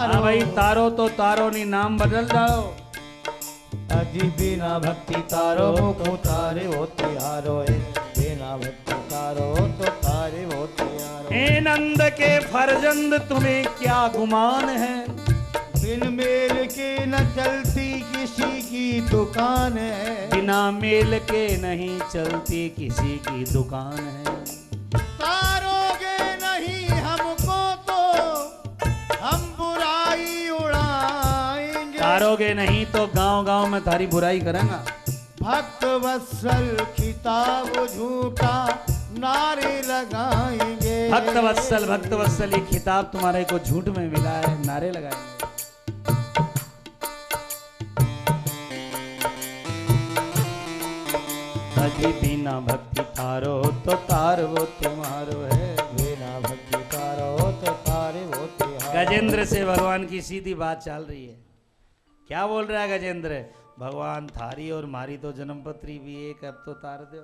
हाँ भाई तारो तो तारो नहीं नाम बदल जाओ। अजी बिना भक्ति तारो को तारे हो त्यारो है, बिना भक्ति तारो तो तारे हो त्यारो। हे नंद के फरजंद तुम्हें क्या गुमान है, बिन मेल के न चलती किसी की दुकान है, बिना मेल के नहीं चलती किसी की दुकान है। तारोगे नहीं हमको तो हम बुराई उड़ाएंगे, तारोगे नहीं तो गांव गांव में तारी बुराई करेंगा। भक्त वत्सल खिताब झूठा नारे लगाएंगे, भक्त वत्सल ये खिताब तुम्हारे को झूठ में मिला है, नारे लगाएंगे। अजी बिना भक्ति तारो तो तार वो तुम्हारो है, बिना भक्ति तारो तो तारे वो तुम्हारो। गजेंद्र से भगवान की सीधी बात चल रही है। क्या बोल रहा है गजेंद्र? भगवान थारी और मारी तो जन्मपत्री भी एक, अब तो तार दो।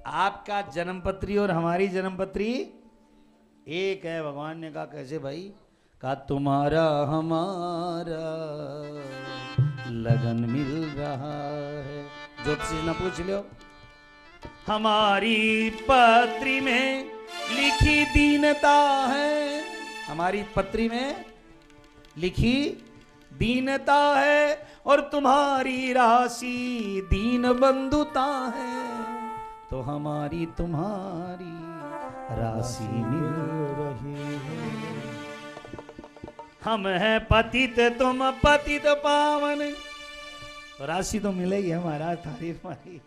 आपका जन्मपत्री और हमारी जन्मपत्री एक है। भगवान ने कहा कैसे भाई? कहा तुम्हारा हमारा लगन मिल रहा है। ज्योतिषी न पूछ लो। हमारी पत्री में लिखी दीनता है, हमारी पत्री में लिखी दीनता है, और तुम्हारी राशि दीन बंधुता है, तो हमारी तुम्हारी राशि मिल रही है। हम हैं पतित तुम पतित पावन, तो राशि तो मिलेगी हमारा थारी हमारी।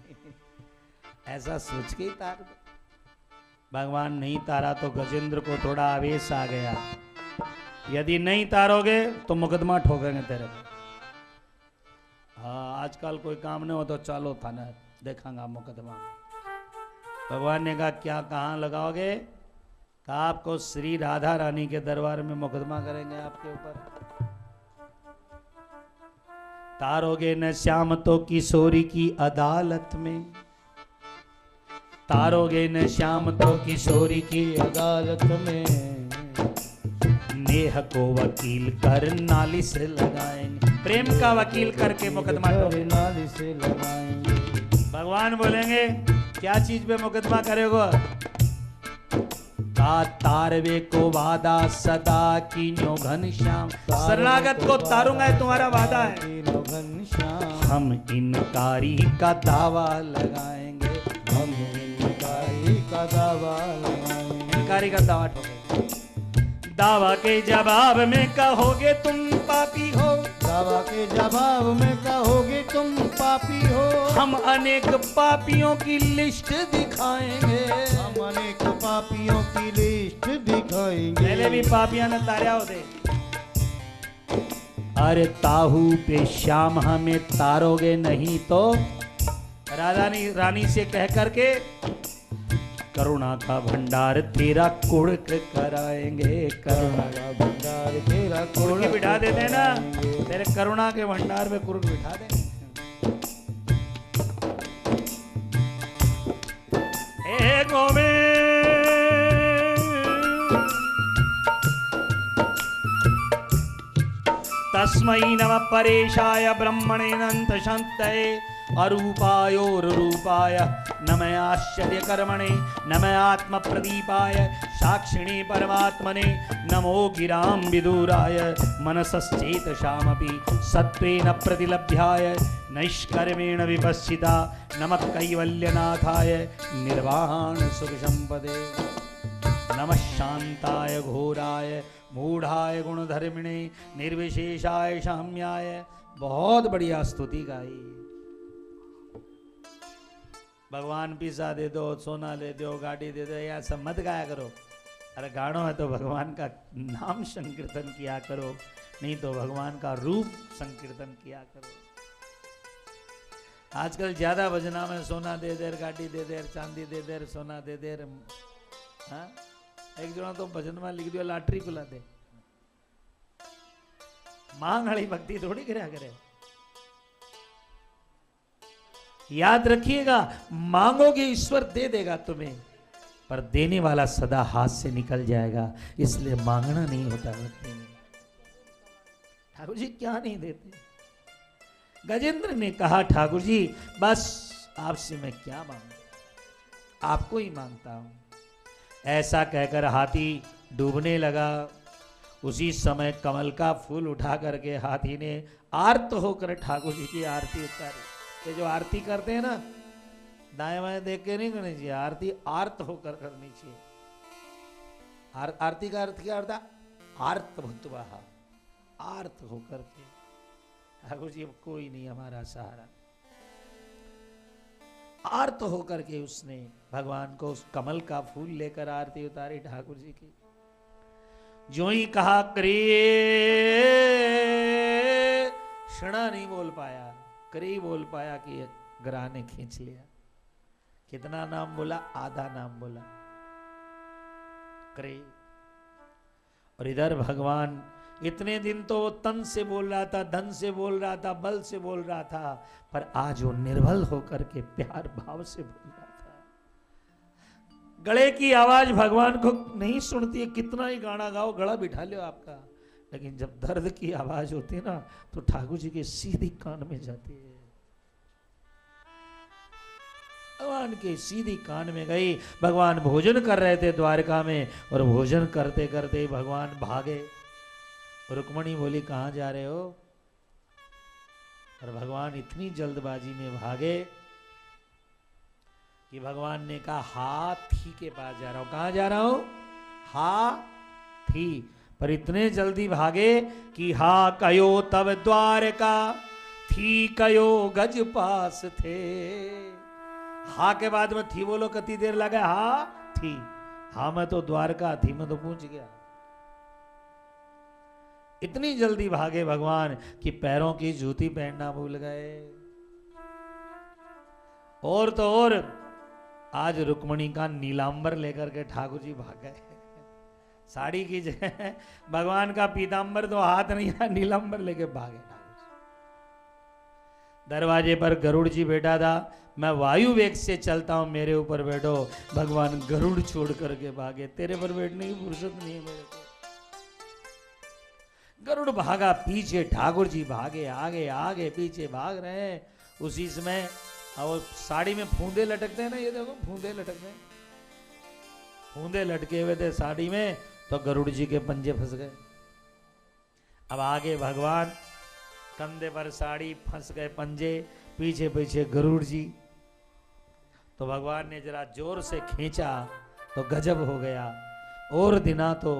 ऐसा सोच के ही तार दो। भगवान नहीं तारा तो गजेंद्र को थोड़ा आवेश आ गया। यदि नहीं तारोगे तो मुकदमा ठोकेंगे तेरे को। हाँ, आजकल कोई काम नहीं हो तो चलो थाना देखांगा मुकदमा। भगवान ने कहा क्या कहाँ लगाओगे? कहा आपको श्री राधा रानी के दरबार में मुकदमा करेंगे आपके ऊपर। तारोगे न श्याम तो किशोरी की अदालत में, तारोगे न श्याम तो किशोरी की अदालत में, नेह को वकील कर नालिश लगाएंगे। प्रेम का वकील करके मुकदमा नालिश लगाएंगे। भगवान बोलेंगे क्या चीज पे मुकदमा करेगा? तारवे को वादा सदा कीन्यो घनश्याम, शरणागत को तारूंगा तुम्हारा वादा है। हम इनकारी का दावा लगाएंगे, हम इनकारी का दावा लगाएंगे। इनकारी का दावा ठोकेंगे। दावा के जवाब में कहोगे तुम पापी हो, दावा के जवाब में कहोगे तुम पापी हो। हम अनेक पापियों की लिस्ट दिखाएंगे, हम अनेक पापियों की लिस्ट दिखाएंगे। पहले भी पापियां ने तारा होते। अरे ताहू पे श्याम हमें तारोगे नहीं तो राधा रानी से कह करके करुणा का भंडार तेरा कुड़क कराएंगे। करुणा का भंडार तेरा कुड़क बिठा देते ना, तेरे करुणा के भंडार में कुड़क बिठा देंगे। हे गोविंद तस्मै नमः परेशाय ब्रह्मणे अनंत शांतये अरूपायोर रूपाय नमः आश्चर्य कर्मणे नमः आत्म प्रदीपाय साक्षिणे परमात्मने नमो गिरां विदुराय मनसश्चेत शामपि सत्वेन प्रतिलभ्याय नैष्कर्मेण विपश्चिता नमः कैवल्यनाथाय निर्वाण सुख संपदे नमः शांताय घोराय मूढ़ाय गुणधर्मिणे निर्विशेषाय शाम्याय। बहुत बढ़िया स्तुति गाई। भगवान पिज्जा दे दो, सोना दे दो, गाड़ी दे दो, या सब मत गाया करो। अरे गानो है तो भगवान का नाम संकीर्तन किया करो, नहीं तो भगवान का रूप संकीर्तन किया करो। आजकल ज्यादा भजना में सोना दे देर, गाड़ी दे देर, चांदी दे देर, सोना दे देर। हाँ, एक जना तो भजन में लिख दिया लाटरी खुला दे। मांग वाली भक्ति थोड़ी करया करे। याद रखिएगा, मांगोगे ईश्वर दे देगा तुम्हें, पर देने वाला सदा हाथ से निकल जाएगा। इसलिए मांगना नहीं होता भक्ति में। ठाकुर जी क्या नहीं देते? गजेंद्र ने कहा ठाकुर जी बस आपसे मैं क्या मांगू, आपको ही मांगता हूं। ऐसा कहकर हाथी डूबने लगा। उसी समय कमल का फूल उठा करके हाथी ने आर्त होकर ठाकुर जी की आरती उतारी। ये जो आरती करते हैं ना, दाएं बाएं देख के नहीं करनी चाहिए, आरती आर्त होकर करनी चाहिए। आरती का अर्थ क्या होता? आर्त भूतवा, आर्त होकर के। ठाकुर जी अब कोई नहीं हमारा सहारा। आर्त होकर के उसने भगवान को उस कमल का फूल लेकर आरती उतारी ठाकुर जी की। जो ही कहा करे, क्षणा नहीं बोल पाया, करे बोल पाया कि ग्राह ने खींच लिया। कितना नाम बोला? आधा नाम बोला, करे। और इधर भगवान इतने दिन तो वो तन से बोल रहा था, धन से बोल रहा था, बल से बोल रहा था, पर आज वो निर्बल होकर के प्यार भाव से बोल रहा था। गले की आवाज भगवान को नहीं सुनती है, कितना ही गाना गाओ, गला बिठा लो आपका, लेकिन जब दर्द की आवाज होती है ना तो ठाकुर जी के सीधी कान में जाती है। भगवान के सीधी कान में गई। भगवान भोजन कर रहे थे द्वारका में, और भोजन करते करते भगवान भागे। रुक्मणी बोली कहां जा रहे हो? और भगवान इतनी जल्दबाजी में भागे कि भगवान ने कहा हाथी के पास जा रहा हूं। कहां जा रहा हूं? हाथी। पर इतने जल्दी भागे कि हा कयो तब द्वारका, थी कयो गज पास थे। हा के बाद में थी बोलो, कितनी देर लगा? हा थी, हा मैं तो द्वारका थी, मैं तो पहुंच गया। इतनी जल्दी भागे भगवान कि पैरों की जूती पहनना भूल गए। और तो और आज रुक्मणी का नीलांबर लेकर के ठाकुर जी भाग गए। साड़ी की जगह भगवान का पीतांबर तो हाथ नहीं था, नीलांबर लेके भागे ठाकुर जी। दरवाजे पर गरुड़ जी बैठा था। मैं वायु वेग से चलता हूं, मेरे ऊपर बैठो। भगवान गरुड़ छोड़ करके भागे। तेरे पर बैठने की फुर्सत नहीं है मेरे को। गरुड़ भागा पीछे, ठाकुर जी भागे आगे, आगे पीछे भाग रहे हैं। उसी समय और साड़ी में फूंदे लटकते हैं ना, ये देखो फूंदे लटकते हैं। फूंदे लटके हुए थे साड़ी में, तो गरुड़ जी के पंजे फंस गए। अब आगे भगवान, कंधे पर साड़ी, फंस गए पंजे, पीछे पीछे गरुड़ जी। तो भगवान ने जरा जोर से खींचा तो गजब हो गया। और दिना तो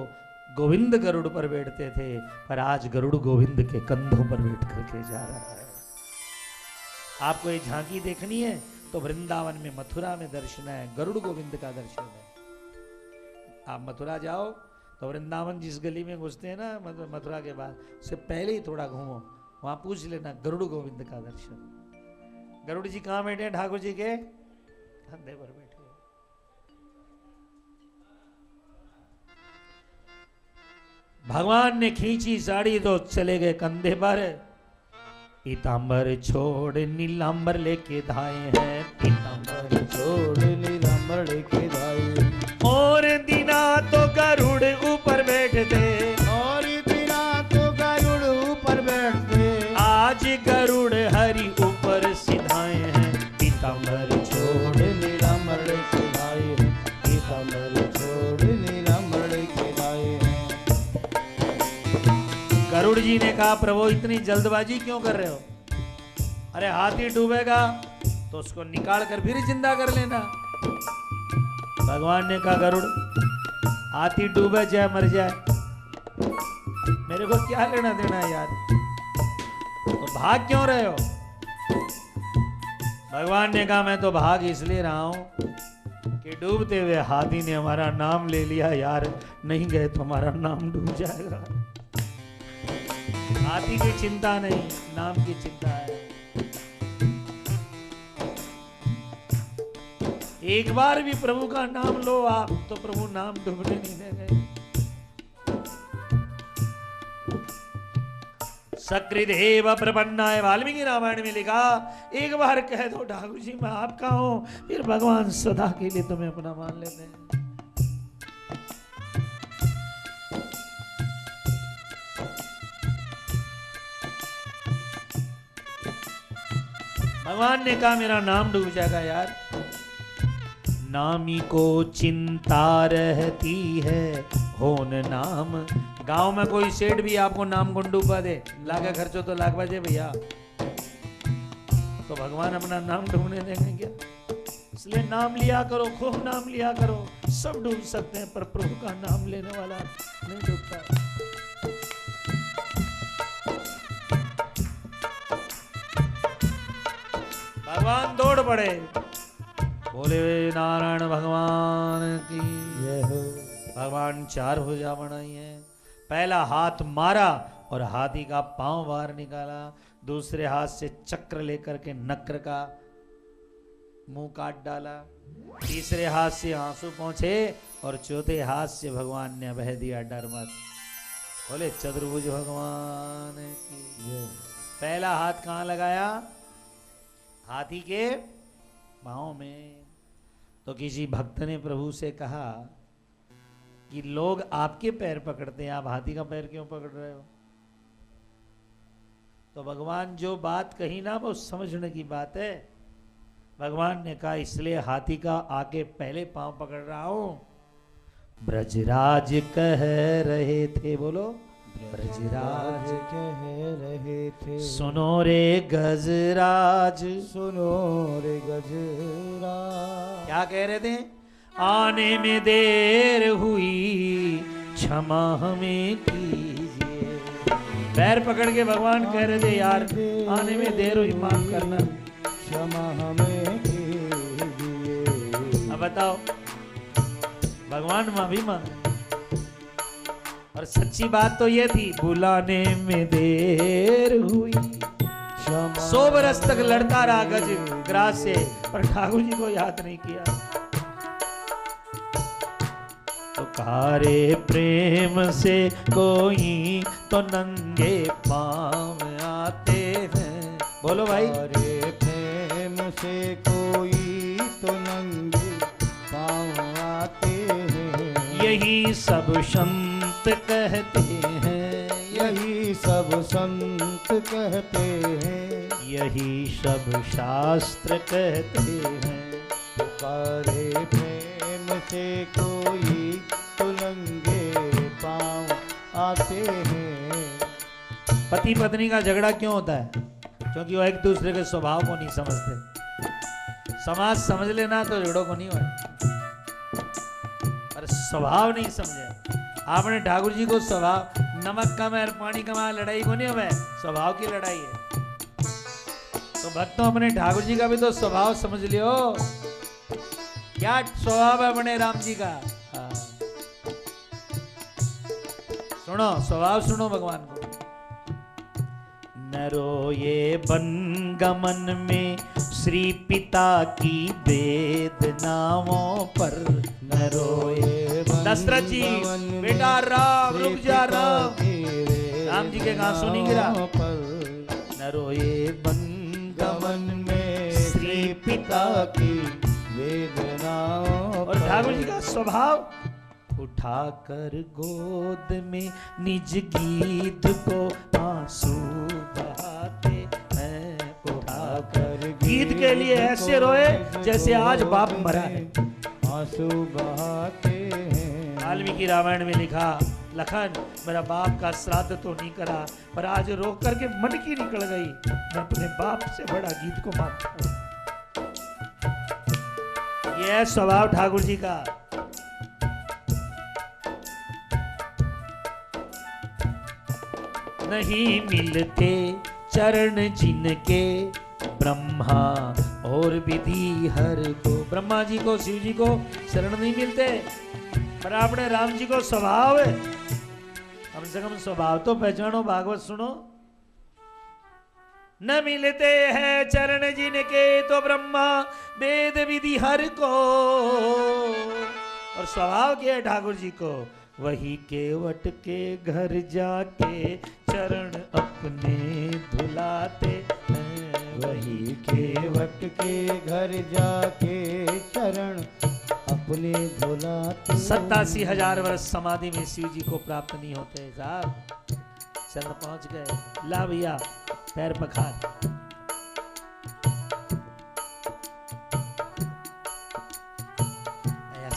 गोविंद गरुड़ पर बैठते थे, पर आज गरुड़ गोविंद के कंधों पर बैठ करके जा रहा है। आपको ये झांकी देखनी है तो वृंदावन में, मथुरा में दर्शन है, गरुड़ गोविंद का दर्शन है। आप मथुरा जाओ तो वृंदावन जिस गली में घुसते हैं ना मथुरा के बाद, उससे पहले ही थोड़ा घूमो, वहां पूछ लेना गरुड़ गोविंद का दर्शन। गरुड़ जी कहां बैठे हैं? ठाकुर जी के कंधे पर बैठे। भगवान ने खींची साड़ी तो चले गए कंधे पर। पीतांबर छोड़ नीलांबर लेके धाए हैं, पीतांबर छोड़ नीलांबर लेके धाए। और दिना तो गरुड़ ऊपर बैठते, और दिना तो गरुड़ ऊपर बैठते। आज गरुड़ हरि ऊपर सिधाए हैं, पीतांबर छोड़ नीलांबर लेके धाए। पीतांबर छोड़ नीलांबर लेके धाए। गरुड़ जी ने कहा प्रभु इतनी जल्दबाजी क्यों कर रहे हो? अरे हाथी डूबेगा तो उसको निकाल कर फिर जिंदा कर लेना। भगवान ने कहा गरुड़ हाथी डूबे चाहे मर जाए, मेरे को क्या लेना देना है यार, तो भाग क्यों रहे हो? भगवान ने कहा मैं तो भाग इसलिए रहा हूं कि डूबते हुए हाथी ने हमारा नाम ले लिया यार, नहीं गए तो हमारा नाम डूब जाएगा। हाथी की चिंता नहीं, नाम की चिंता है। एक बार भी प्रभु का नाम लो आप तो प्रभु नाम डूबने नहीं देंगे। सकृदेव प्रपन्नाय, वाल्मीकि रामायण में लिखा, एक बार कह दो ठाकुर जी मैं आपका हूं, फिर भगवान सदा के लिए तुम्हें अपना मान लेते हैं। भगवान ने कहा मेरा नाम डूब जाएगा यार। नामी को चिंता रहती है होन नाम। गांव में कोई सेठ भी आपको नाम को डूबा दे, लागे खर्चो तो लाख बजे भैया, तो भगवान अपना नाम डूबने देंगे क्या? इसलिए नाम लिया करो, खूब नाम लिया करो। सब डूब सकते हैं पर प्रभु का नाम लेने वाला नहीं डूबता। भगवान दौड़ पड़े, बोले नारायण भगवान की जय हो। भगवान 4 भुजा बनाई है। पहला हाथ मारा और हाथी का पांव बाहर निकाला, दूसरे हाथ से चक्र लेकर के नक्र का मुंह काट डाला, तीसरे हाथ से आंसू पहुंचे और चौथे हाथ से भगवान ने बह दिया डर मत। बोले चतुर्भुज भगवान की जय। पहला हाथ कहाँ लगाया? हाथी के पांव में। तो किसी भक्त ने प्रभु से कहा कि लोग आपके पैर पकड़ते हैं, आप हाथी का पैर क्यों पकड़ रहे हो? तो भगवान जो बात कही ना वो समझने की बात है। भगवान ने कहा इसलिए हाथी का आगे पहले पांव पकड़ रहा हूं। ब्रजराज कह रहे थे, बोलो ब्रजराज कह रहे थे, सुनो रे गजराज, सुनो रे गजराज। क्या कह रहे थे? आने में देर हुई क्षमा हमें कीजिए। पैर पकड़ के भगवान कह रहे थे यार आने में देर हुई, माफ करना, क्षमा हमें कीजिए। अब बताओ भगवान माफी मांग। और सच्ची बात तो ये थी बुलाने में देर हुई। 100 बरस तक लड़ता रहा गज ग्रास से, पर ठाकुर जी को याद नहीं किया। तो कारे प्रेम से कोई तो नंगे पांव आते हैं। बोलो भाई। कारे प्रेम से कोई तो नंगे पांव आते हैं। यही सब संत कहते हैं, यही सब संत कहते हैं, यही सब शास्त्र कहते हैं। पुकारे प्रेम से कोई तो नंगे पांव आते हैं। पति पत्नी का झगड़ा क्यों होता है? क्योंकि वो एक दूसरे के स्वभाव को नहीं समझते। समाज समझ लेना तो झगड़ों को नहीं होए, पर स्वभाव नहीं समझे। आपने ठाकुर जी को स्वभाव, नमक कम है पानी कम है, लड़ाई को नहीं है, स्वभाव की लड़ाई है। तो भक्तों अपने ठाकुर जी का भी तो स्वभाव समझ लियो। क्या स्वभाव है अपने राम जी का? सुनो स्वभाव, सुनो भगवान को। न रोए वन गमन में श्री पिता की वेदनाओं पर, न रोए दशरथ जी बेटा राम रुक जा राम, राम जी के कहां सुनी गिरा। न रोए वन गमन में श्री पिता की वेदनाओं। और ठाकुर जी का स्वभाव उठाकर गोद में निज गीत को आंसू बहाते हैं। उठाकर गीत के लिए ऐसे रोए जैसे आज बाप मरा है, आंसू बहाते हैं। वाल्मीकि रामायण में लिखा लखन मेरा बाप का श्राद्ध तो नहीं करा, पर आज रो करके मन की निकल गई, मैं अपने बाप से बड़ा गीत को मानता हूं। यह है स्वभाव ठाकुर जी का। नहीं मिलते चरण जिनके ब्रह्मा और विधि हर को। ब्रह्मा जी को शिव जी को शरण नहीं मिलते, पर अपने राम जी को स्वभाव है। कम से कम स्वभाव तो पहचानो, भागवत सुनो। न मिलते हैं चरण जिनके तो ब्रह्मा वेद विधि हर को। और स्वभाव क्या है ठाकुर जी को? वही केवट के घर जाके चरण अपने धुलाते हैं। वही केवट के घर जाके चरण अपने धुलाते। 87,000 वर्ष समाधि में शिव जी को प्राप्त नहीं होते साहब, शरण पहुंच गए। ला भैया पैर पखार।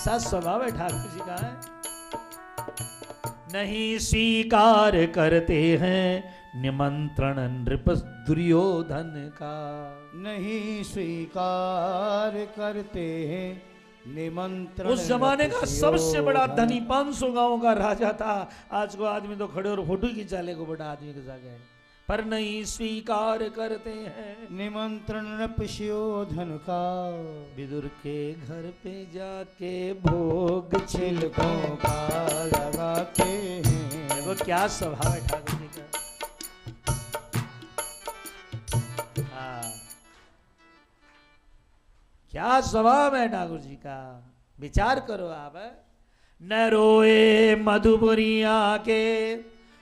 ऐसा स्वभाव है ठाकुर जी का है। नहीं स्वीकार करते हैं निमंत्रण नृप दुर्योधन का। नहीं स्वीकार करते हैं निमंत्रण। उस जमाने का सबसे बड़ा दुर्योधन। धनी 500 गांवों का राजा था। आज को आदमी तो खड़े और फोटो खिंचा ले को बड़ा आदमी के साथ गए, पर नहीं स्वीकार करते हैं निमंत्रण नृपशोधन का। विदुर के घर पे जाके भोग छिलकों का लगाते हैं। देखो क्या स्वभाव है ठाकुर जी का। हाँ, क्या स्वभाव है ठाकुर जी का, विचार करो आप। न रोए मधुपुरिया के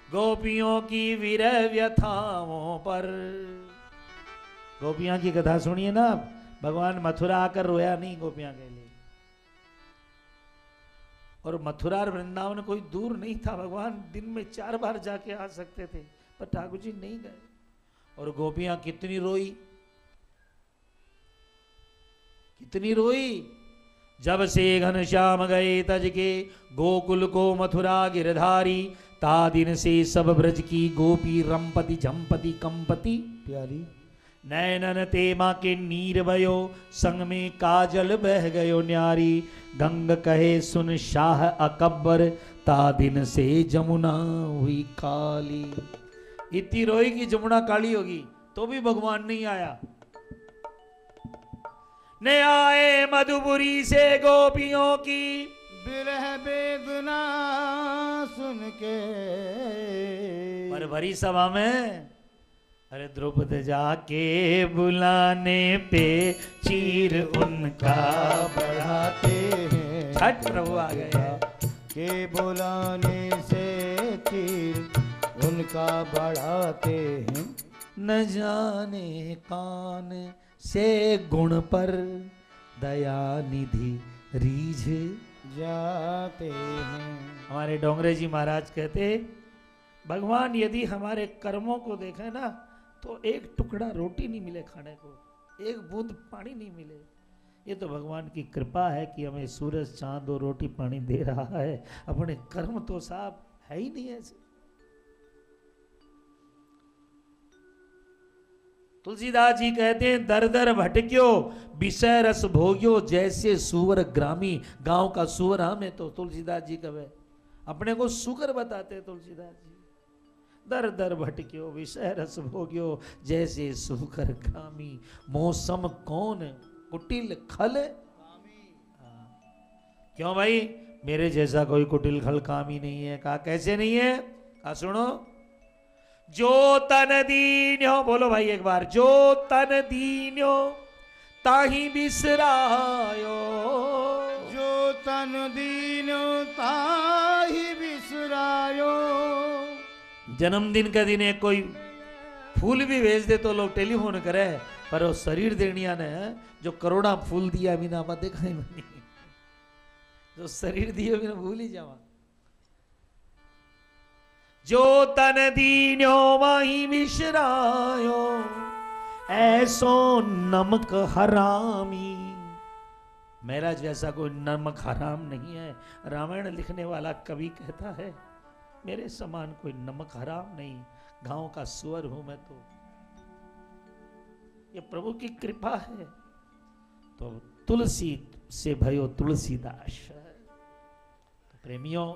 गोपियों की विरह व्यथाओं पर। गोपियां की कथा सुनिए ना, भगवान मथुरा आकर रोया नहीं गोपियां के लिए। और मथुरा और वृंदावन कोई दूर नहीं था, भगवान दिन में 4 बार जाके आ सकते थे, पर ठाकुर जी नहीं गए। और गोपियां कितनी रोई, कितनी रोई। जब से घनश्याम गए तज के गोकुल को मथुरा गिरधारी, ता दिन से सब ब्रज की गोपी रंपति झंपति कंपति प्यारी। नैनन ते माँ के नीर भयो, संग में काजल बह गयो न्यारी। गंग कहे सुन शाह अकबर, ता दिन से जमुना हुई काली। इतनी रोई कि जमुना काली होगी, तो भी भगवान नहीं आया। ने आए मधुपुरी से गोपियों की विरह वेदना सुन के। पर भरी सभा में अरे द्रुपद जाके बुलाने पे चीर उनका बढ़ाते हैं। छठ प्रभु आ गए के बुलाने से तीर उनका बढ़ाते हैं। न जाने कान से गुण पर दया निधि रीझ जाते हैं। हमारे डोंगरे जी महाराज कहते, भगवान यदि हमारे कर्मों को देखे ना, तो एक टुकड़ा रोटी नहीं मिले खाने को, एक बूंद पानी नहीं मिले। ये तो भगवान की कृपा है कि हमें सूरज चांद और रोटी पानी दे रहा है। अपने कर्म तो साहब है ही नहीं ऐसे। तुलसीदास जी कहते हैं, दर दर भटक्यो विषय रस भोग्यो, जैसे सुअर ग्रामी। गांव का सुअर हम है, तो तुलसीदास जी कहे अपने को सुकर बताते तुलसीदास जी। दर दर भटक्यो विषय रस भोग्यो, जैसे सुकर ग्रामी। मौसम कौन कुटिल खल। क्यों भाई, मेरे जैसा कोई कुटिल खल कामी नहीं है। कहा कैसे नहीं है, कहा सुनो। जो तन दीन्यो, बोलो भाई एक बार, जो तन दीन्यो ताही बिसरायो। जो तन दीनो ताही बिसरायो। जन्मदिन का दिन है, कोई फूल भी भेज दे तो लोग टेलीफोन करे, पर वो शरीर देनिया ने जो करोड़ा फूल दिया बिना मत देखा ही नहीं, जो शरीर दिए बिना भूल ही जावा। जो तन दीन्यो माही बिसरायो, ऐसो नमक हरामी। मेरा जैसा कोई नमक हराम नहीं है। रामायण लिखने वाला कवि कहता है, मेरे समान कोई नमक हराम नहीं, गांव का सुअर हूं मैं तो। ये प्रभु की कृपा है। तो तुलसी से भयो तुलसीदास। तो प्रेमियों,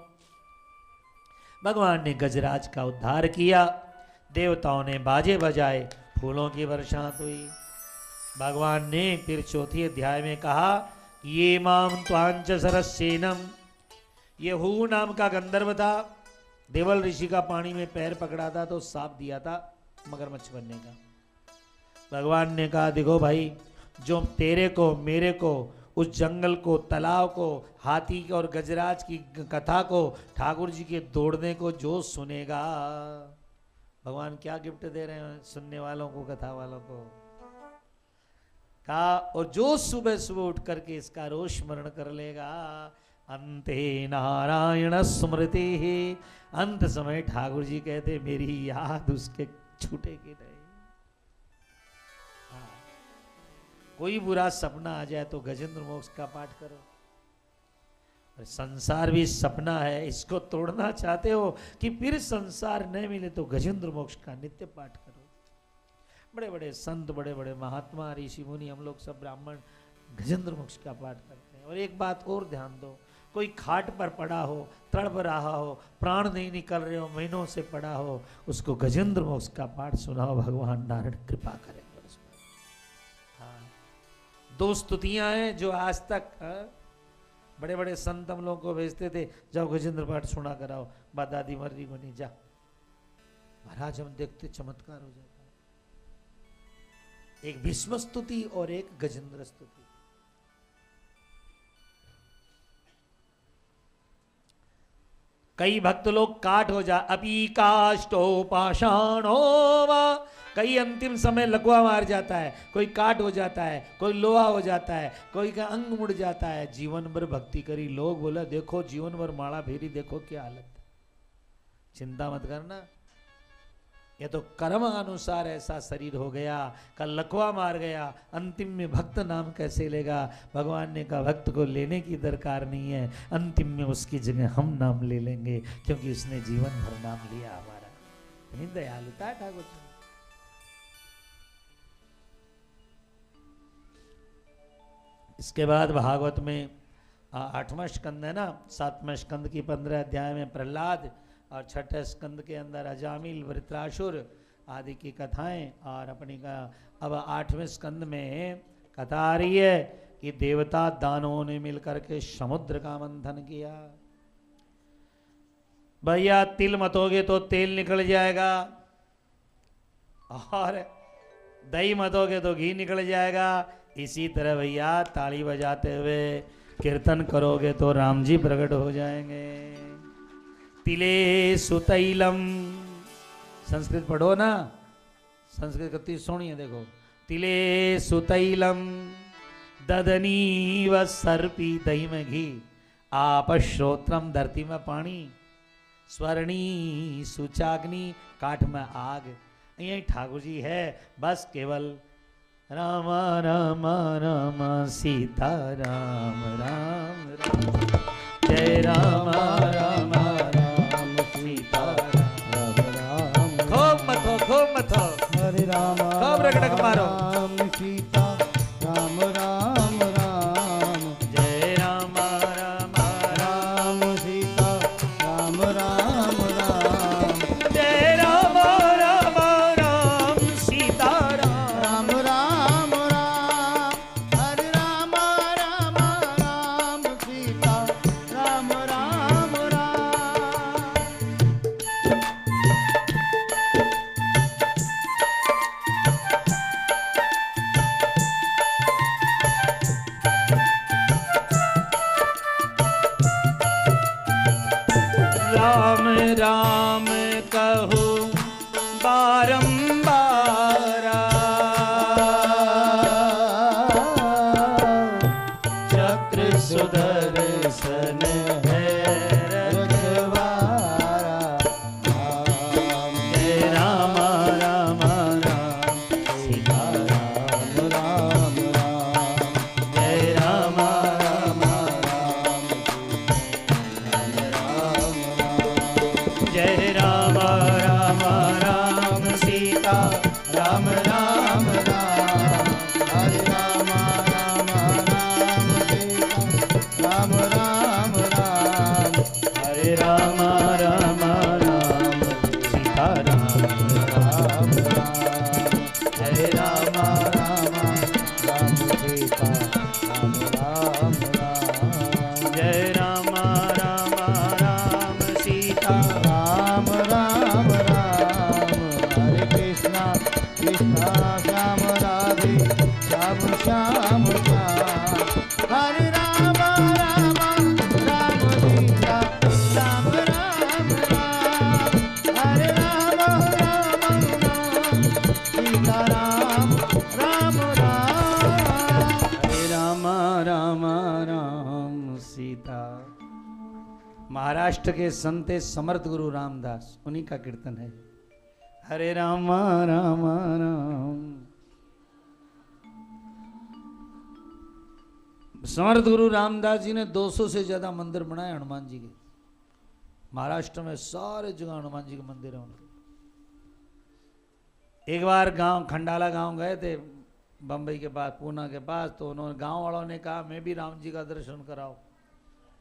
भगवान ने गजराज का उद्धार किया, देवताओं ने बाजे बजाए, फूलों की बरसात हुई। भगवान ने फिर 4 अध्याय में कहा, ये माम त्वांच सरसेनम। ये हु नाम का गंधर्व था, देवल ऋषि का पानी में पैर पकड़ा था तो साप दिया था मगरमच्छ बनने का। भगवान ने कहा, देखो भाई, जो तेरे को मेरे को उस जंगल को, तालाब को, हाथी के और गजराज की कथा को, ठाकुर जी के दौड़ने को जो सुनेगा, भगवान क्या गिफ्ट दे रहे हैं सुनने वालों को, कथा वालों को। कहा, और जो सुबह सुबह उठ करके इसका रोज स्मरण कर लेगा, अंते नारायण स्मृति ही। अंत समय ठाकुर जी कहते, मेरी याद उसके छूटेगी नहीं। कोई बुरा सपना आ जाए तो गजेंद्र मोक्ष का पाठ करो। संसार भी सपना है, इसको तोड़ना चाहते हो कि फिर संसार नहीं मिले तो गजेंद्र मोक्ष का नित्य पाठ करो। बड़े बड़े संत, बड़े बड़े महात्मा, ऋषि मुनि, हम लोग सब ब्राह्मण गजेंद्र मोक्ष का पाठ करते हैं। और एक बात और ध्यान दो, कोई खाट पर पड़ा हो, तड़प रहा हो, प्राण नहीं निकल रहे हो, महीनों से पड़ा हो, उसको गजेंद्र मोक्ष का पाठ सुनाओ, भगवान नारायण कृपा करेंगे उस पर। हाँ, 2 स्तुतियां हैं जो आज तक बड़े बड़े संत हम लोगों को भेजते थे, जाओ गजेंद्र पाठ सुना कराओ, बा दादी मर रही को नहीं जा। महाराज हम देखते चमत्कार हो जाता है। एक भीष्म स्तुति और एक गजेंद्र स्तुति। कई भक्त लोग काट हो जा, अभी काष्टो पाषाणो वा, कई अंतिम समय लकवा मार जाता है, कोई काट हो जाता है, कोई लोहा हो जाता है, कोई का अंग मुड़ जाता है। जीवन भर भक्ति करी, लोग बोला देखो जीवन भर माला फेरी, देखो क्या हालत है। चिंता मत करना, ये तो कर्म अनुसार ऐसा शरीर हो गया, कल लकवा मार गया, अंतिम में भक्त नाम कैसे लेगा। भगवान ने कहा भक्त को लेने की दरकार नहीं है, अंतिम में उसकी जगह हम नाम ले लेंगे, क्योंकि उसने जीवन भर नाम लिया हमारा। इतनी दयालुता है ठाकुर जी। इसके बाद भागवत में 8वां स्कंद है ना, 7वें स्कंद की 15 अध्याय में प्रहलाद, और 6ठे स्कंद के अंदर अजामिल, वृत्रासुर आदि की कथाएं। और अपनी का अब 8वें स्कंद में कथा आ रही है कि देवता दानवों ने मिलकर के समुद्र का मंथन किया। भैया तिल मतोगे तो तेल निकल जाएगा, और दही मतोगे तो घी निकल जाएगा। इसी तरह भैया ताली बजाते हुए कीर्तन करोगे तो राम जी प्रकट हो जाएंगे। तिले सुतैलम, संस्कृत पढ़ो ना, संस्कृत कितनी सोहनी है देखो। तिले सुतैलम ददनी व सर्पी, दही में घी, आप श्रोत्रम, धरती में पानी, स्वर्णी सुचाग्नि, काठ में आग। यही ठाकुर जी है, बस केवल राम राम राम सीता राम राम राम, जय राम राम राम सीता राम राम। खूब मथो हरे राम खूब रगड़क मारो। राम सीता राम राम राम, जय राम राम राम सीता राम राम राम, जय राम राम राम सीता राम राम राम राम, हरे राम राम राम सीता राम राम राम। राम राम कहूँ बारंबार, चक्र सुदर्शन है रखवारा, जय राम राम राम सीता राम राम राम, जय राम राम जय राम राम राम सीता राम राम राम, हरे राम राम राम सीता राम राम राम, हरे राम राम राम सीता राम राम राम, हरे राम राम राम सीता राम राम राम, जय राम राम राम सीता राम राम राम, हरे कृष्णा कृष्णा श्याम राधे श्याम श्याम श्याम, हरे राम राम राम सीता राम राम राम, हरे राम राम राम सीता राम राम राम, हरे राम राम राम सीता। महाराष्ट्र के संत समर्थ गुरु रामदास, उन्हीं का कीर्तन है। हरे राम राम राम। समर्थ गुरु रामदास जी ने 200 से ज्यादा मंदिर बनाए हनुमान जी के। महाराष्ट्र में सारे जगह हनुमान जी के मंदिर है उनके। एक बार गांव खंडाला गांव गए थे, बम्बई के पास, पूना के पास, तो उन्होंने गांव वालों ने कहा मैं भी राम जी का दर्शन कराओ।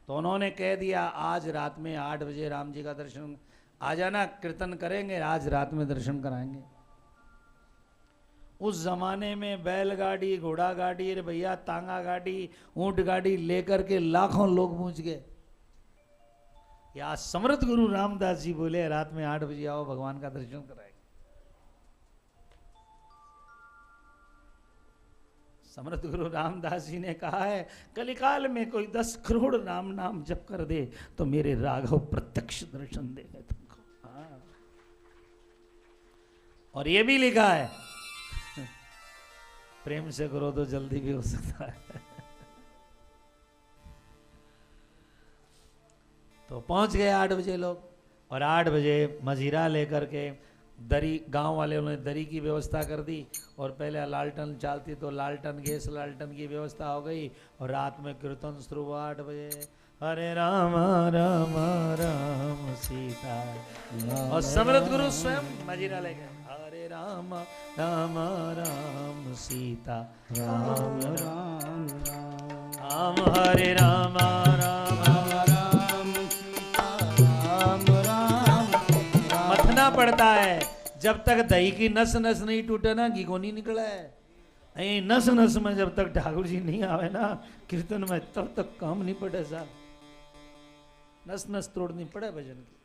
तो उन्होंने कह दिया आज रात में 8 बजे राम जी का दर्शन आ जाना, कीर्तन करेंगे, आज रात में दर्शन कराएंगे। उस जमाने में बैलगाड़ी, घोड़ा गाड़ी, अरे भैया तांगा गाड़ी, ऊंट गाड़ी लेकर के लाखों लोग पहुंच गए। या समर्थ गुरु रामदास जी बोले रात में 8 बजे आओ, भगवान का दर्शन कराएंगे। समर्थ गुरु रामदास जी ने कहा है कलिकाल में कोई 10 करोड़ राम नाम जप कर दे तो मेरे राघव प्रत्यक्ष दर्शन देंगे तुमको। हाँ। और ये भी लिखा है प्रेम से करो तो जल्दी भी हो सकता है। तो पहुंच गए 8 बजे लोग, और 8 बजे मजीरा लेकर के दरी, गांव वाले ने दरी की व्यवस्था कर दी। और पहले लालटन चालती तो लालटन, गैस लालटन की व्यवस्था हो गई। और रात में कीर्तन शुरू हुआ 8 बजे, हरे राम राम राम सीता। और समर्थ गुरु स्वयं मजीरा ले गए, हरे राम राम राम सीता राम राम राम, हरे राम राम राम सीता राम राम। मथना पड़ता है, जब तक दही की नस नस नहीं टूटे ना घी को नहीं निकला है। नस नस में जब तक ठाकुर जी नहीं आवे ना कीर्तन में, तब तक काम नहीं पड़े साहब। नस नस तोड़नी पड़े भजन की।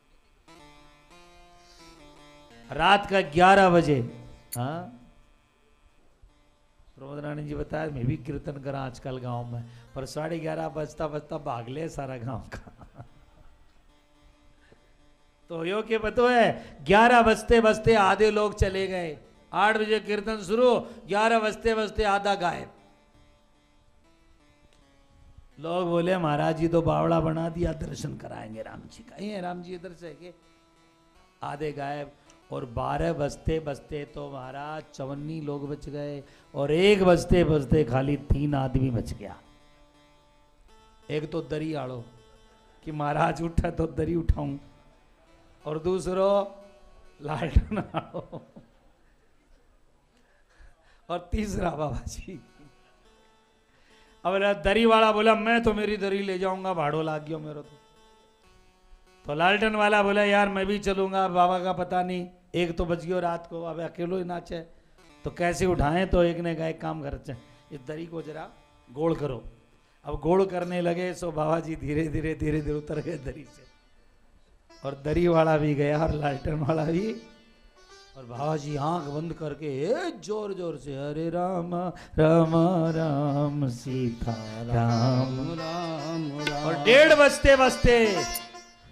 रात का 11 बजे, हाँ प्रमोद रानी जी बताया मैं भी कीर्तन करा आजकल गांव में, पर 11:30 बजता बजता भाग ले सारा गांव का। तो यो के बतो है 11 बजते बजते आधे लोग चले गए। 8 बजे कीर्तन शुरू, 11 बजते बजते आधा गायब। लोग बोले महाराज जी तो बावड़ा बना दिया, दर्शन कराएंगे राम जी का। ये राम जी इधर से के आधे गायब। और 12 बजते बजते तो महाराज 54 लोग बच गए। और 1 बजते बजते खाली 3 आदमी बच गया। एक तो दरी आड़ो कि महाराज उठा तो दरी उठाऊं, और दूसरो लालटन आड़ो, और तीसरा बाबा जी। अब दरी वाला बोला मैं तो मेरी दरी ले जाऊंगा, भाड़ो लाग गयो मेरे तो लालटन वाला बोला यार मैं भी चलूंगा, बाबा का पता नहीं, एक तो बच गयो रात को, अब अकेलो ही नाचे तो कैसे उठाएं। तो एक ने कहा एक काम कर, इस दरी को जरा गोल करो। अब गोल करने लगे सो बाबा जी धीरे धीरे धीरे धीरे उतर गए दरी से, और दरी वाला भी गया और लालटन वाला भी। और बाबा जी आंख बंद करके जोर जोर से हरे राम राम राम सीता राम राम राम। और 1:30 बजते बजते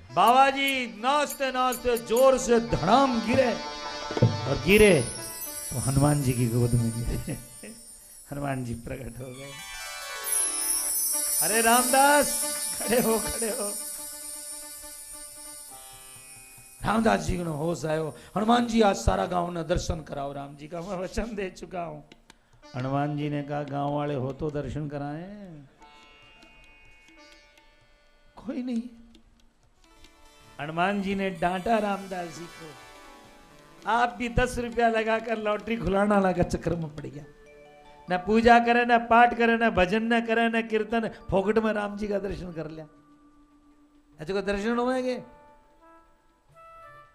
बाबा जी नाचते नाचते जोर से धड़ाम गिरे, और गिरे तो हनुमान जी की गोद में गिरे। हनुमान जी प्रकट हो गए। अरे रामदास खड़े हो खड़े हो। रामदास जी को होश आयो, हनुमान जी आज सारा गांव ने दर्शन कराओ राम जी का, मैं वचन दे चुका हूं। हनुमान जी ने कहा गांव वाले हो तो दर्शन कराएं, कोई नहीं। हनुमान जी ने डांटा रामदास जी को, आप भी 10 रुपया लगाकर लॉटरी खुलाना लगा चक्कर में पड़ गया। न पूजा करे, न पाठ करे, न भजन न करे, न कीर्तन, फोकट में राम जी का दर्शन कर लिया। ऐसे को दर्शन होंगे।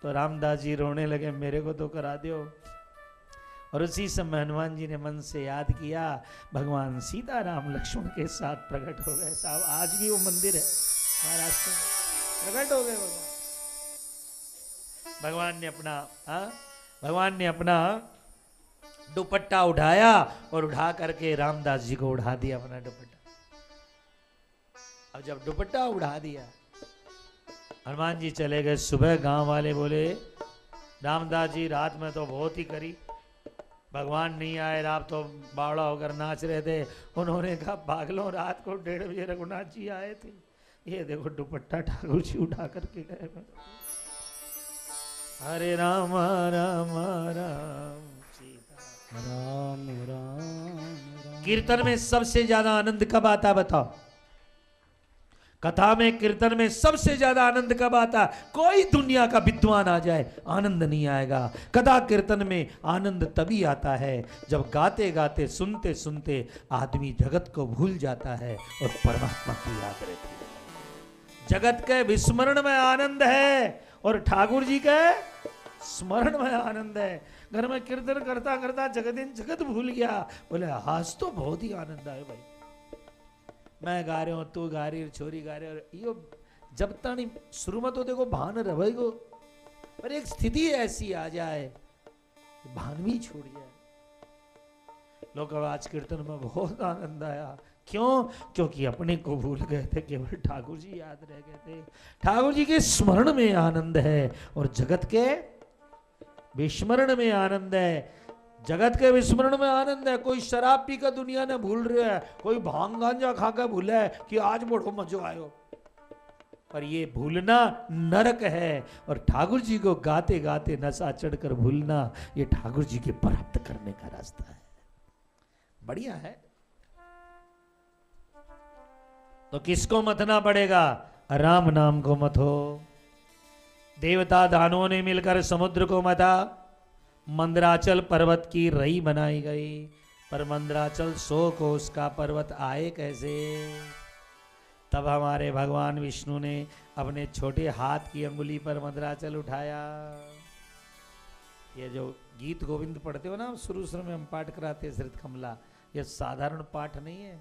तो रामदास जी रोने लगे मेरे को तो करा दो। और उसी समय हनुमान जी ने मन से याद किया, भगवान सीता राम लक्ष्मण के साथ प्रकट हो गए। साहब आज भी वो मंदिर है महाराष्ट्र में, प्रकट हो गए भगवान ने अपना दुपट्टा उठाया, और उठा करके रामदास जी को उड़ा दिया अपना दुपट्टा। अब जब दुपट्टा उड़ा दिया, हनुमान जी चले गए। सुबह गांव वाले बोले रामदास जी रात में तो बहुत ही करी, भगवान नहीं आए, आप तो बावड़ा होकर नाच रहे थे। उन्होंने कहा पागलों, रात को 1:30 बजे रघुनाथ जी आए थे, ये देखो दुपट्टा ठाकुर जी उठा करके गए। हरे राम राम राम सीता राम राम। कीर्तन में सबसे ज्यादा आनंद कब आता बताओ? कथा में, कीर्तन में सबसे ज्यादा आनंद कब आता? कोई दुनिया का विद्वान आ जाए आनंद नहीं आएगा। कथा कीर्तन में आनंद तभी आता है जब गाते गाते, सुनते सुनते आदमी जगत को भूल जाता है और परमात्मा की याद रहती है। जगत के विस्मरण में आनंद है और ठाकुर जी के स्मरण में आनंद है। घर में कीर्तन करता करता जगत जगत भूल गया, बोले आज तो बहुत ही आनंद आए भाई, मैं गा रहे हो, तू गा रही, छोरी गा रहे हो। यो जब तक शुरू में तो देखो भान रहे को, पर एक स्थिति ऐसी आ जाए भान भी छूट जाए। लोग आज कीर्तन में बहुत आनंद आया, क्यों? क्योंकि अपने को भूल गए थे, केवल ठाकुर जी याद रह गए थे। ठाकुर जी के स्मरण में आनंद है और जगत के विस्मरण में आनंद है। जगत के विस्मरण में आनंद है। कोई शराब पी कर दुनिया ने भूल रहा है, कोई भांग गांजा खा कर भूला है कि आज बड़ो मजो आयो, पर ये भूलना नरक है। और ठाकुर जी को गाते गाते नशा चढ़कर भूलना, ये ठाकुर जी के प्राप्त करने का रास्ता है। बढ़िया है। तो किसको मथना पड़ेगा? राम नाम को मथो। देवता दानों ने मिलकर समुद्र को मथा, मंदराचल पर्वत की रई बनाई गई, पर मंदराचल 100 कोस का पर्वत आए कैसे? तब हमारे भगवान विष्णु ने अपने छोटे हाथ की अंगुली पर मंदराचल उठाया। ये जो गीत गोविंद पढ़ते हो ना, शुरू शुरू में हम पाठ कराते श्रीत कमला, ये साधारण पाठ नहीं है,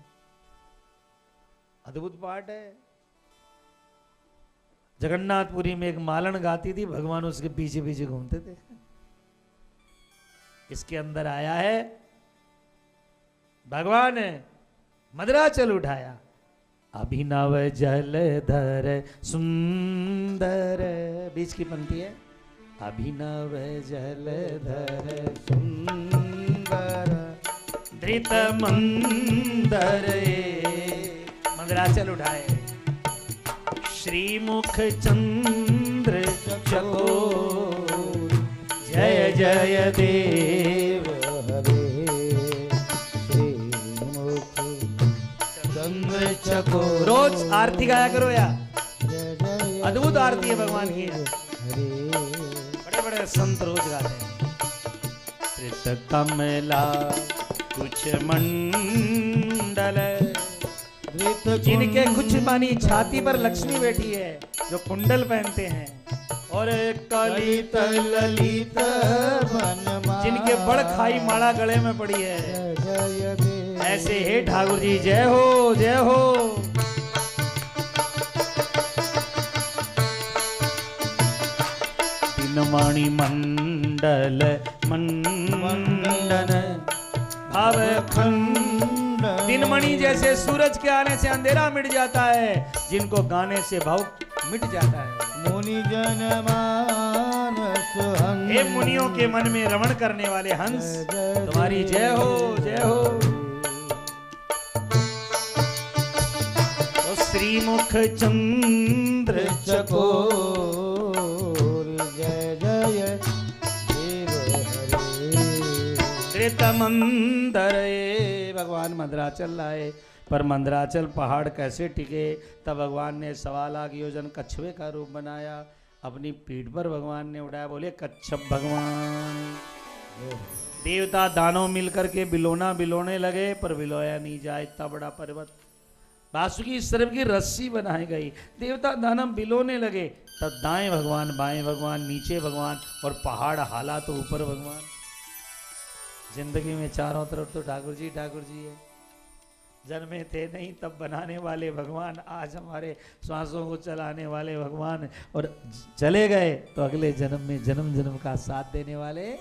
अद्भुत पाठ है। जगन्नाथपुरी में एक मालन गाती थी, भगवान उसके पीछे पीछे घूमते थे। इसके अंदर आया है भगवान ने मदराचल उठाया, अभिनव जलधर सुंदर, बीच की पंक्ति है, अभिनव जलधर सुंदर धृत मंदर, मदराचल उठाए, श्रीमुख चंद्र चकोर, जय जय देव हरे, श्रीमुख चंद्र चकोर। रोज आरती गाया करो यार, अद्भुत आरती है भगवान की। बड़े बड़े संत रोज गाते हैं। श्रित कमला कुछ मंडल, जिनके कुछ मानी छाती पर लक्ष्मी बैठी है, जो कुंडल पहनते हैं, और कलित ललित जिनके बड़ खाई माला गले में पड़ी है, ऐसे हे ठाकुर जी जय हो जय हो। तीनमणि मंडल मंडन भाव खंड, तीनमणि जैसे सूरज के आने से अंधेरा मिट जाता है, जिनको गाने से भाव मिट जाता है। मुनि जन मानस हंस, हे मुनियों के मन में रमण करने वाले हंस, तुम्हारी जय हो जय हो। तो श्रीमुख चंद्र चकोर, जय जय देव हरे, धृत मंदर, भगवान मंदराचल लाए। पर मंदराचल पहाड़ कैसे टिके? तब भगवान ने 1.25 लाख योजन कछुए का रूप बनाया, अपनी पीठ पर भगवान ने उड़ाया, बोले कच्छप भगवान। देवता दानव मिलकर के बिलोने लगे, पर बिलोया नहीं जाए इतना बड़ा पर्वत। बासुकी सर्प की रस्सी बनाई गई, देवता दानव बिलोने लगे, तब दाएं भगवान, बाएं भगवान, नीचे भगवान, और पहाड़ हाला तो ऊपर भगवान। जिंदगी में चारों तरफ तो ठाकुर जी है। जन्मे थे नहीं तब बनाने वाले भगवान, आज हमारे श्वासों को चलाने वाले भगवान, और चले गए तो अगले जन्म में जन्म जन्म का साथ देने वाले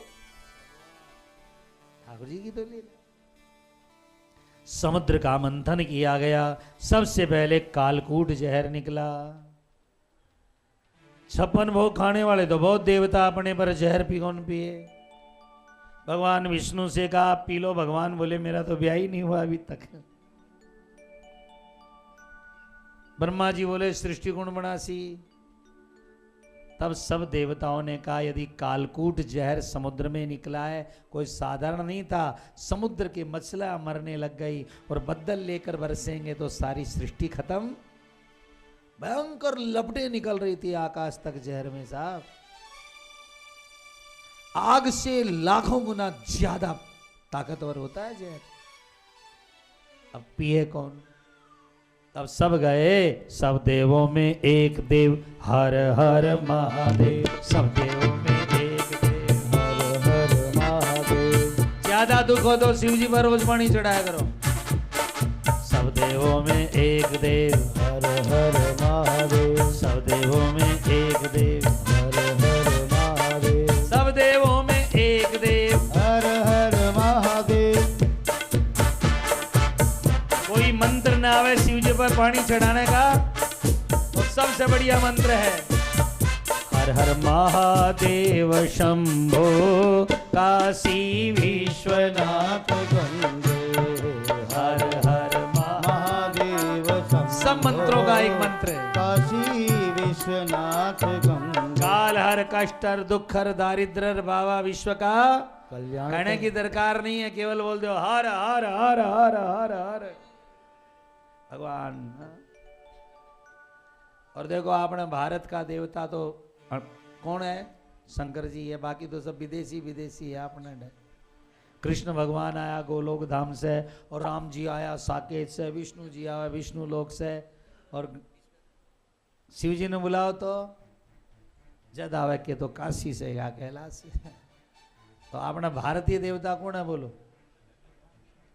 ठाकुर जी की तो लीला। समुद्र का मंथन किया गया, सबसे पहले कालकूट जहर निकला। 56 भोग खाने वाले तो बहुत देवता अपने पर जहर पी कौन पिए। भगवान विष्णु से कहा पी लो, भगवान बोले मेरा तो ब्याह ही नहीं हुआ अभी तक। ब्रह्मा जी बोले सृष्टि गुण बनासी, तब सब देवताओं ने कहा यदि कालकूट जहर समुद्र में निकला है, कोई साधारण नहीं था, समुद्र की मछलियां मरने लग गई और बदल लेकर बरसेंगे तो सारी सृष्टि खत्म। भयंकर लपटें निकल रही थी आकाश तक जहर में साहब, आग से लाखों गुना ज्यादा ताकतवर होता है जहर। अब पिए कौन? तब सब गए, सब देवों में एक देव, हर हर महादेव। सब देवों में एक देव, हर हर महादेव। ज्यादा दुख हो तो शिव जी पर रोज पानी चढ़ाया करो। सब देवों में एक देव, हर हर महादेव। सब देवों में एक देव, हर हर महादेव। सब देवों में एक देव, हर हर महादेव। कोई मंत्र ना आवे शिव जी पर पानी चढ़ाने का, तो सबसे बढ़िया मंत्र है हर हर महादेव शंभो काशी विश्वनाथ गंगे। हर हर महादेव सब मंत्रों का एक मंत्र है। काशी विश्वनाथ गंगे। काल हर कष्ट हर दुख हर दारिद्र हर बाबा विश्व का कल्याण कहने की दरकार नहीं है, केवल बोल दो हर हर हर हर हर हर भगवान। और देखो अपने भारत का देवता तो कौन है? शंकर जी है, बाकी तो सब विदेशी विदेशी है अपने। कृष्ण भगवान आया गोलोक धाम से, और राम जी आया साकेत से, विष्णु जी आया विष्णु लोक से, और शिव जी ने बुलाओ तो जद आवे के तो काशी से या कैलाश से। तो अपना भारतीय देवता कौन है बोलो?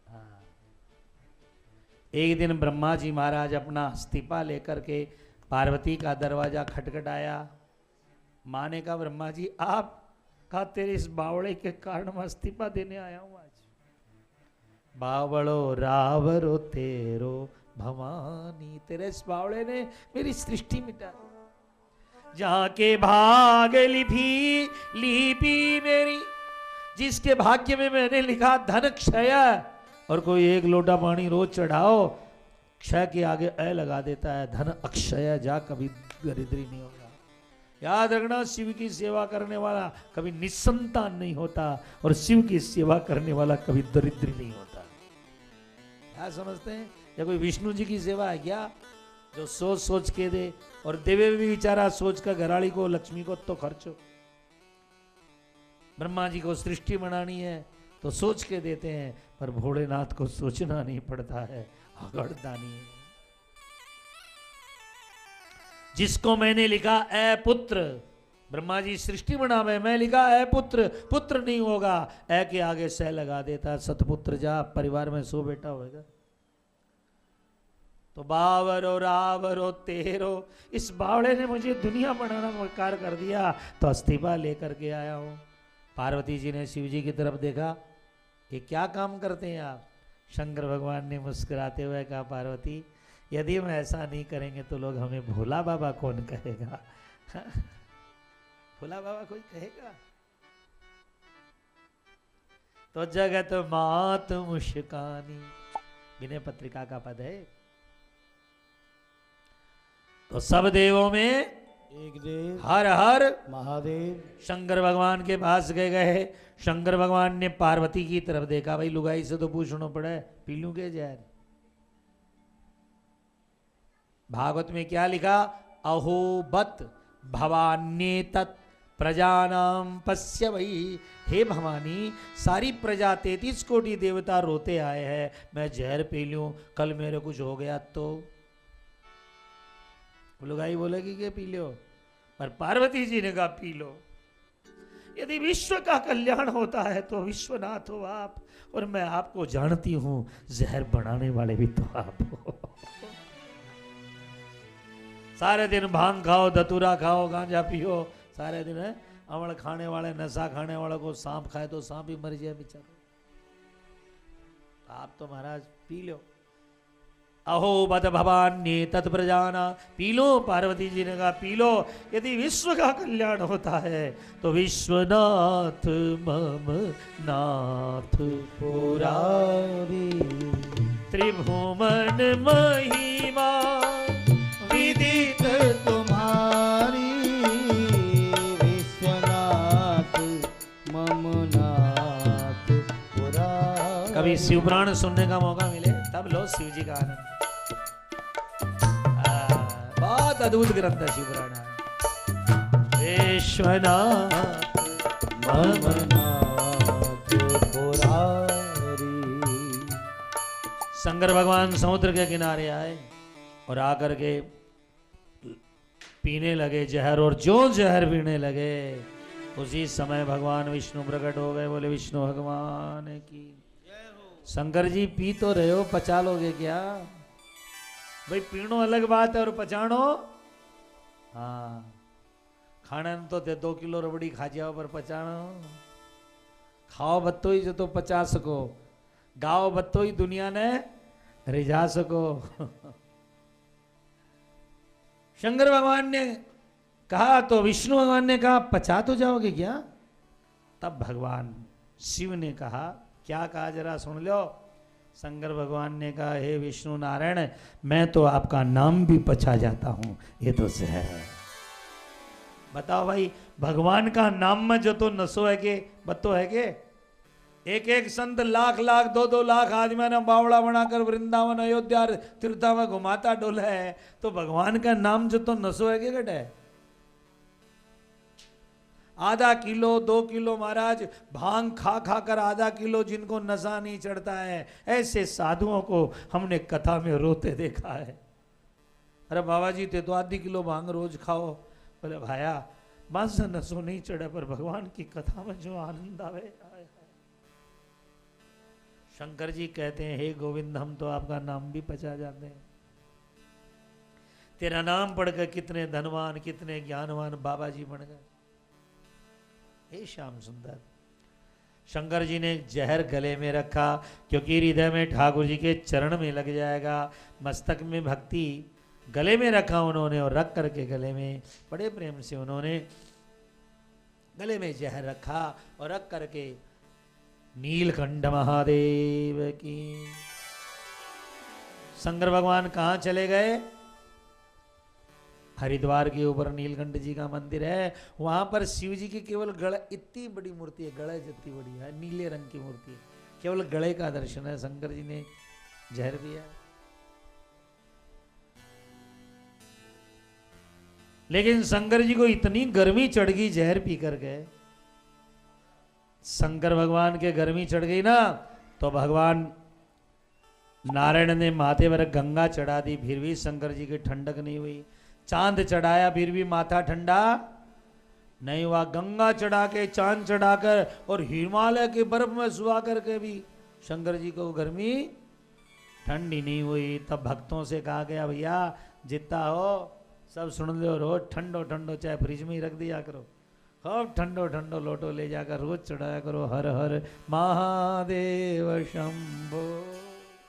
हाँ। एक दिन ब्रह्मा जी महाराज अपना इस्तीफा लेकर के पार्वती का दरवाजा खटखटाया। माँ ने कहा ब्रह्मा जी आप का तेरे इस बावड़े के कारण मैं इस्तीफा देने आया हूं आज। बावड़ो रावरो तेरो भवानी, तेरे इस बावड़े ने मेरी सृष्टि मिटा दी। जहां के भाग लिपि मेरी, जिसके भाग्य में मैंने लिखा धन क्षय, और कोई एक लोटा पानी रोज चढ़ाओ, क्षय के आगे अ लगा देता है, धन अक्षय, जा कभी दरिद्री नहीं होगा। याद रखना शिव की सेवा करने वाला कभी निसंतान नहीं होता, और शिव की सेवा करने वाला कभी दरिद्री नहीं होता। क्या समझते हैं? या कोई विष्णु जी की सेवा है क्या जो सोच सोच के दे? और देवे भी बेचारा सोच कर घराड़ी को लक्ष्मी को तो खर्चो। ब्रह्मा जी को सृष्टि बनानी है तो सोच के देते हैं, पर भोलेनाथ को सोचना नहीं पड़ता है, अगड़दानी है। जिसको मैंने लिखा ए पुत्र, ब्रह्मा जी सृष्टि बनावे, मैं लिखा ए पुत्र, पुत्र नहीं होगा, ए के आगे सह लगा देता, सतपुत्र जा परिवार में सो बेटा होगा। तो बावरो रावरो तेरो, इस बावड़े ने मुझे दुनिया बनाना मकार कर दिया, तो इस्तीफा लेकर के आया हूं। पार्वती जी ने शिव जी की तरफ देखा, ये क्या काम करते हैं आप? शंकर भगवान ने मुस्कुराते हुए कहा पार्वती यदि हम ऐसा नहीं करेंगे तो लोग हमें भोला बाबा कौन कहेगा? भोला बाबा कोई कहेगा? तो जगत मात मुस्कानी, विनय पत्रिका का पद है। तो सब देवों में एक देव, हर हर महादेव। शंकर भगवान के पास गए। शंकर भगवान ने पार्वती की तरफ देखा, भाई लुगाई से तो पूछना पड़े पी लूं के जहर? भागवत में क्या लिखा? अहोबत भवान्ये तत् प्रजानाम पश्य वही। हे भवानी, सारी प्रजा 33 कोटि देवता रोते आए हैं, मैं जहर पी लूं, कल मेरे कुछ हो गया तो? लुगाई बोलेगी कि पी लो, पर पार्वती जी ने कहा पी लो। यदि विश्व का कल्याण होता है तो विश्वनाथ हो आप, और मैं आपको जानती हूं, जहर बनाने वाले भी तो आप हो। सारे दिन भांग खाओ, धतूरा खाओ, गांजा पियो, सारे दिन है अमल खाने वाले, नशा खाने वाले को सांप खाए तो सांप ही मर जाए बेचारा। आप तो महाराज पी लो। अहो बद भवान्ये तत्प्रजाना, पी लो। पार्वती जी ने कहा पी लो। यदि विश्व का कल्याण होता है तो विश्वनाथ मम नाथ पुरारी, त्रिभुवन महिमा विदित तुम्हारी, कभी शिवपुराण सुनने का मौका मिले तब लो शिव जी का आनंद। बहुत अद्भुत ग्रंथ है शिवपुराण। विश्वनाथ ममनाथ पुरारी। शंकर भगवान समुद्र के किनारे आए और आकर के पीने लगे जहर, और जो जहर पीने लगे उसी समय भगवान विष्णु प्रकट हो गए। बोले विष्णु भगवान की। शंकर जी पी तो रहे हो, पचा लोगे क्या? भाई पीणो अलग बात है और पचाणो, हाँ खाने तो ते 2 किलो रबड़ी खा जाओ, पर पचाणो खाओ बत्तो ही जो तो पचा सको, गाओ बत्तो ही दुनिया ने रिझा सको। शंकर भगवान ने कहा तो विष्णु भगवान ने कहा पचा तो जाओगे क्या? तब भगवान शिव ने कहा, क्या कहा जरा सुन लो। शंकर भगवान ने कहा हे विष्णु नारायण, मैं तो आपका नाम भी पचा जाता हूं, ये तो जहर है। बताओ भाई, भगवान का नाम में जो तो नसो है के बत्तो है के? एक एक संत लाख लाख 2-2 लाख आदमी ने बावड़ा बनाकर वृंदावन अयोध्या तीर्था में घुमाता डोला है, तो भगवान का नाम जो तो नसो है के घटे? आधा किलो 2 किलो महाराज भांग खा खा कर आधा किलो जिनको नशा नहीं चढ़ता है, ऐसे साधुओं को हमने कथा में रोते देखा है। अरे बाबा जी ते तो आधी किलो भांग रोज खाओ। बोले भाया बस नशो नहीं चढ़ा, पर भगवान की कथा में जो आनंद आवे। शंकर जी कहते हैं हे गोविंद, हम तो आपका नाम भी पचा जाते हैं। तेरा नाम पढ़कर कितने धनवान कितने ज्ञानवान बाबा जी बन गए। हे श्याम सुंदर, शंकर जी ने जहर गले में रखा, क्योंकि हृदय में ठाकुर जी के चरण में लग जाएगा। मस्तक में भक्ति गले में रखा उन्होंने, और रख करके गले में बड़े प्रेम से उन्होंने गले में जहर रखा और रख करके नीलकंठ महादेव की। शंकर भगवान कहाँ चले गए? हरिद्वार के ऊपर नीलकंठ जी का मंदिर है, वहां पर शिव जी की केवल गला, इतनी बड़ी मूर्ति है, गला जितनी बड़ी है, नीले रंग की मूर्ति है, केवल गले का दर्शन है। शंकर जी ने जहर दिया, लेकिन शंकर जी को इतनी गर्मी चढ़ गई जहर पी कर गए। शंकर भगवान के गर्मी चढ़ गई ना, तो भगवान नारायण ने माथे पर गंगा चढ़ा दी, फिर भी शंकर जी की ठंडक नहीं हुई। चांद चढ़ाया फिर भी माथा ठंडा नहीं हुआ। गंगा चढ़ा के चांद चढ़ाकर और हिमालय के बर्फ में सुहा करके भी शंकर जी को गर्मी ठंडी नहीं हुई। तब भक्तों से कहा गया भैया जितना हो सब सुन लो, रोज ठंडो ठंडो चाहे फ्रिज में ही रख दिया करो, खूब ठंडो ठंडो लोटो ले जाकर रोज चढ़ाया करो। हर हर महादेव शंभो।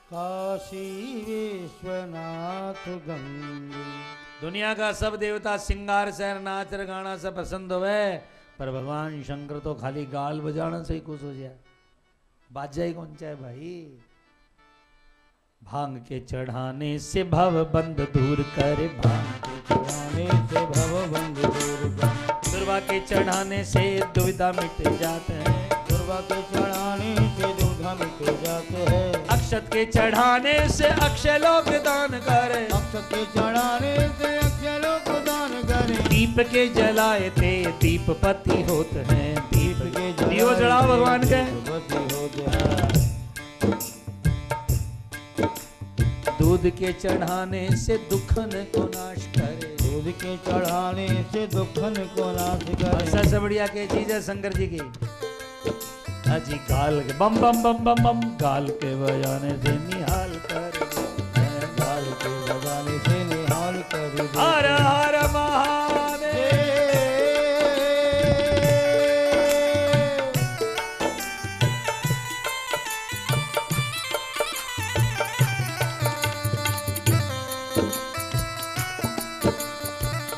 काशी विश्वनाथ गंगे। दुनिया का सब देवता सिंगार शहर नाच गाना सब पसंद होवे, पर भगवान शंकर तो खाली गाल बजाना से ही खुश हो जाए। बाजा ही कौन चाहे भाई। भांग के चढ़ाने से भव बंद दूर करे, भांग के चढ़ाने से भव बंद दूर कर। दुर्वा के चढ़ाने से दुविधा मिट जाते हैं, दुर्वा के चढ़ाने से दुविधा मिट जाते हैं। अक्षत के चढ़ाने से अक्षय लोक दान करे, अक्षत के चढ़ाने से अक्षय लोक दान करे। दीप के जलाए थे दीपपति होते हैं, दीप के दियो जलाओ भगवान के। दीपपति होते हैं। दूध के चढ़ाने से दुखन को नाश करे, दूध के चढ़ाने से दुखन को नाश करे। सबसे बढ़िया के चीज है शंकर जी की। अजी गाल के बम बम बम बम बम, गाल के बजाने से निहाल कर, गाल के बजाने से निहाल कर। हर हर महादेव।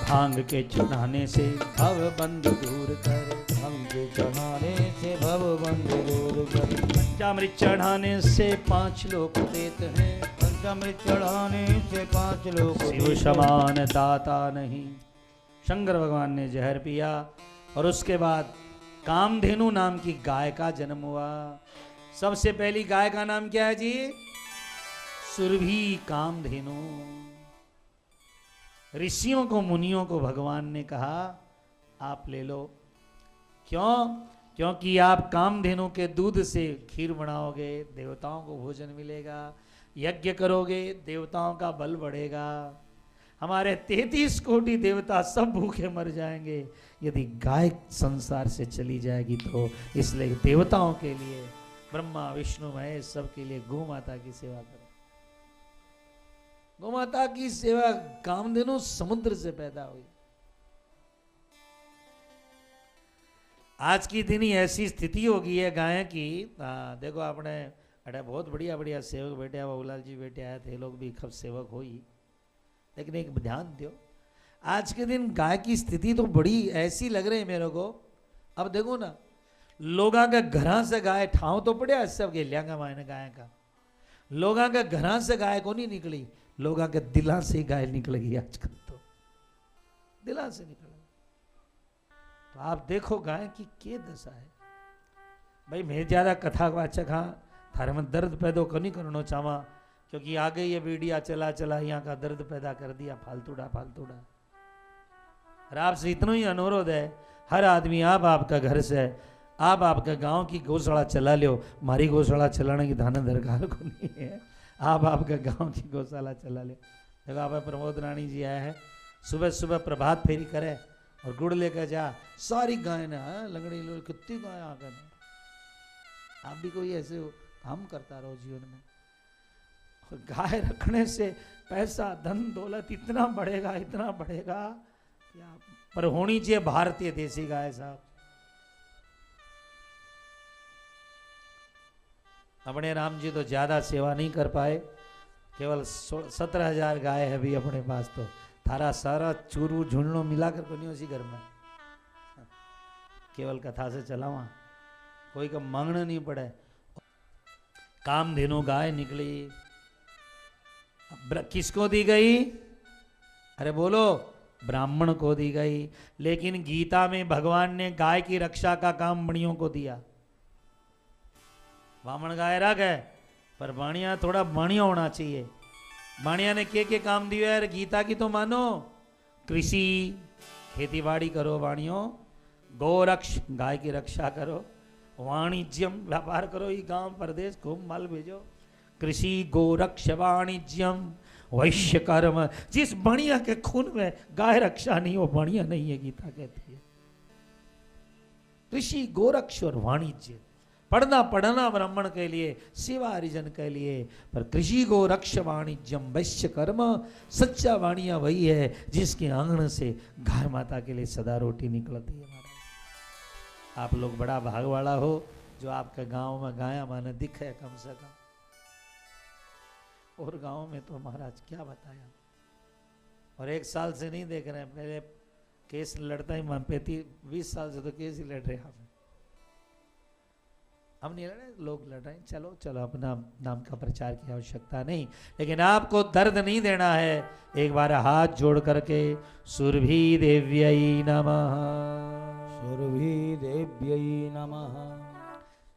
भांग के चढ़ाने से भव बंद दूर करे, भांग के चढ़ाने से भव बंद दूर करे। पंचामृत चढ़ाने से 5 लोक देते हैं, पंचामृत चढ़ाने से 5 लोक। शिव समान दाता नहीं। शंकर भगवान ने जहर पिया और उसके बाद कामधेनु नाम की गाय का जन्म हुआ। सबसे पहली गाय का नाम क्या है जी? सुरभि कामधेनु। ऋषियों को, मुनियों को भगवान ने कहा आप ले लो। क्यों? क्योंकि आप कामधेनु के दूध से खीर बनाओगे, देवताओं को भोजन मिलेगा, यज्ञ करोगे, देवताओं का बल बढ़ेगा। हमारे 33 कोटि देवता सब भूखे मर जाएंगे यदि गाय संसार से चली जाएगी तो। इसलिए देवताओं के लिए, ब्रह्मा विष्णु महेश सबके लिए गौ माता की सेवा करो। गौ माता की सेवा, कामधेनु समुद्र से पैदा हुई। आज की दिन ही ऐसी स्थिति हो गई है गाय की। देखो आपने अरे बहुत बढ़िया बढ़िया सेवक बैठे, बाबूलाल जी बैठे आए थे, लोग भी खब सेवक हो ही। लेकिन एक ध्यान दो, आज के दिन गाय की स्थिति तो बड़ी ऐसी लग रही है मेरे को। अब देखो ना, लोगा के घरा से गाय ठाव तो पड़े सब गेलिया का मायने गाय का, लोगा के घरा से गाय को नहीं निकली, लोगा के दिला से ही गाय निकल गई आजकल, तो दिला से निकल। तो आप देखो गाय की क्या दशा है। भाई मैं ज्यादा कथावाचक हाँ, थारे में दर्द पैदा नहीं करना चाहवा, क्योंकि आगे ये वीडियो चला चला यहाँ का दर्द पैदा कर दिया फालतूड़ा फालतूड़ा। और आपसे इतना ही अनुरोध है, हर आदमी आप आपका घर से, आप आपका गांव की गौशाला चला लो। मारी गौशाला चलाने की धान दरकार को नहीं है, आप आपका गांव की गौशाला चला लो। देखो आप प्रमोद रानी जी आया है, सुबह सुबह प्रभात फेरी करे और गुड़ लेकर जा, सारी गाय ना लंगड़ी लो, कितनी गाय आकर। आप भी कोई ऐसे काम करता रहो जीवन में। और गाय रखने से पैसा धन दौलत इतना बढ़ेगा कि आप, पर होनी चाहिए भारतीय देसी गाय साहब। अपने राम जी तो ज्यादा सेवा नहीं कर पाए, केवल 17,000 गाय है भी अपने पास। तो थारा सारा चूरू झुंडो मिलाकर को नहीं उसी घर में, केवल कथा से चलावा, कोई का मांगना नहीं पड़े। कामधेनु गाय निकली, किसको दी गई? अरे बोलो, ब्राह्मण को दी गई। लेकिन गीता में भगवान ने गाय की रक्षा का काम बणियों को दिया। वामन गाय रख है, पर बाणिया थोड़ा बाणिया होना चाहिए। बाणिया ने के काम दिए यार, गीता की तो मानो। कृषि, खेती बाड़ी करो बाणियों, गोरक्ष, गाय की रक्षा करो, वाणिज्यम, व्यापार करो, ये गांव प्रदेश खूब माल भेजो। कृषि, गोरक्ष, वाणिज्यम, वैश्य कर्म। जिस बढ़िया के खून में गाय रक्षा नहीं, वो बढ़िया नहीं है, गीता कहती है। कृषि, गोरक्ष और वाणिज्य, पढ़ना ब्राह्मण के लिए, सेवा हरिजन के लिए। पर कृषि, गोरक्ष, वाणिज्यम, वैश्य कर्म, सच्चा वाणिया वही है जिसके आंगन से गाय माता के लिए सदा रोटी निकलती है। महाराज आप लोग बड़ा भाग वाला हो जो आपके गांव में गाया माने दिखे कम से कम। और गांव में तो महाराज क्या बताया। और 1 साल से नहीं देख रहे हैं, पहले केस लड़ता ही 20 साल से तो केस ही लड़ रहे हैं। हम नहीं लड़ रहे, लोग लड़ रहे हैं। चलो चलो, अपना नाम का प्रचार की आवश्यकता नहीं, लेकिन आपको दर्द नहीं देना है। एक बार हाथ जोड़ करके सुरभि देव्यै नमः, सुरभि देव्यै नमः।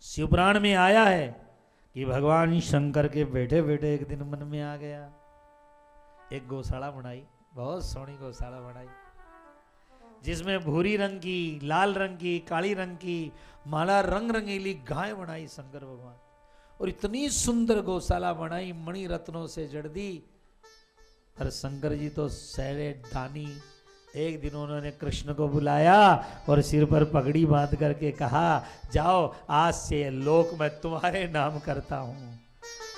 शिवपुराण में आया है कि भगवान शंकर के बैठे बैठे एक दिन मन में आ गया, एक गौशाला बनाई, बहुत सोहनी गौशाला बनाई, जिसमें भूरी रंग की, लाल रंग की, काली रंग की, माला रंग रंगीली गाय बनाई शंकर भगवान। और इतनी सुंदर गौशाला बनाई, मणि रत्नों से जड़ दी। पर शंकर जी तो सैरे दानी। एक दिन उन्होंने कृष्ण को बुलाया और सिर पर पगड़ी बांध करके कहा, जाओ आज से लोक मैं तुम्हारे नाम करता हूं।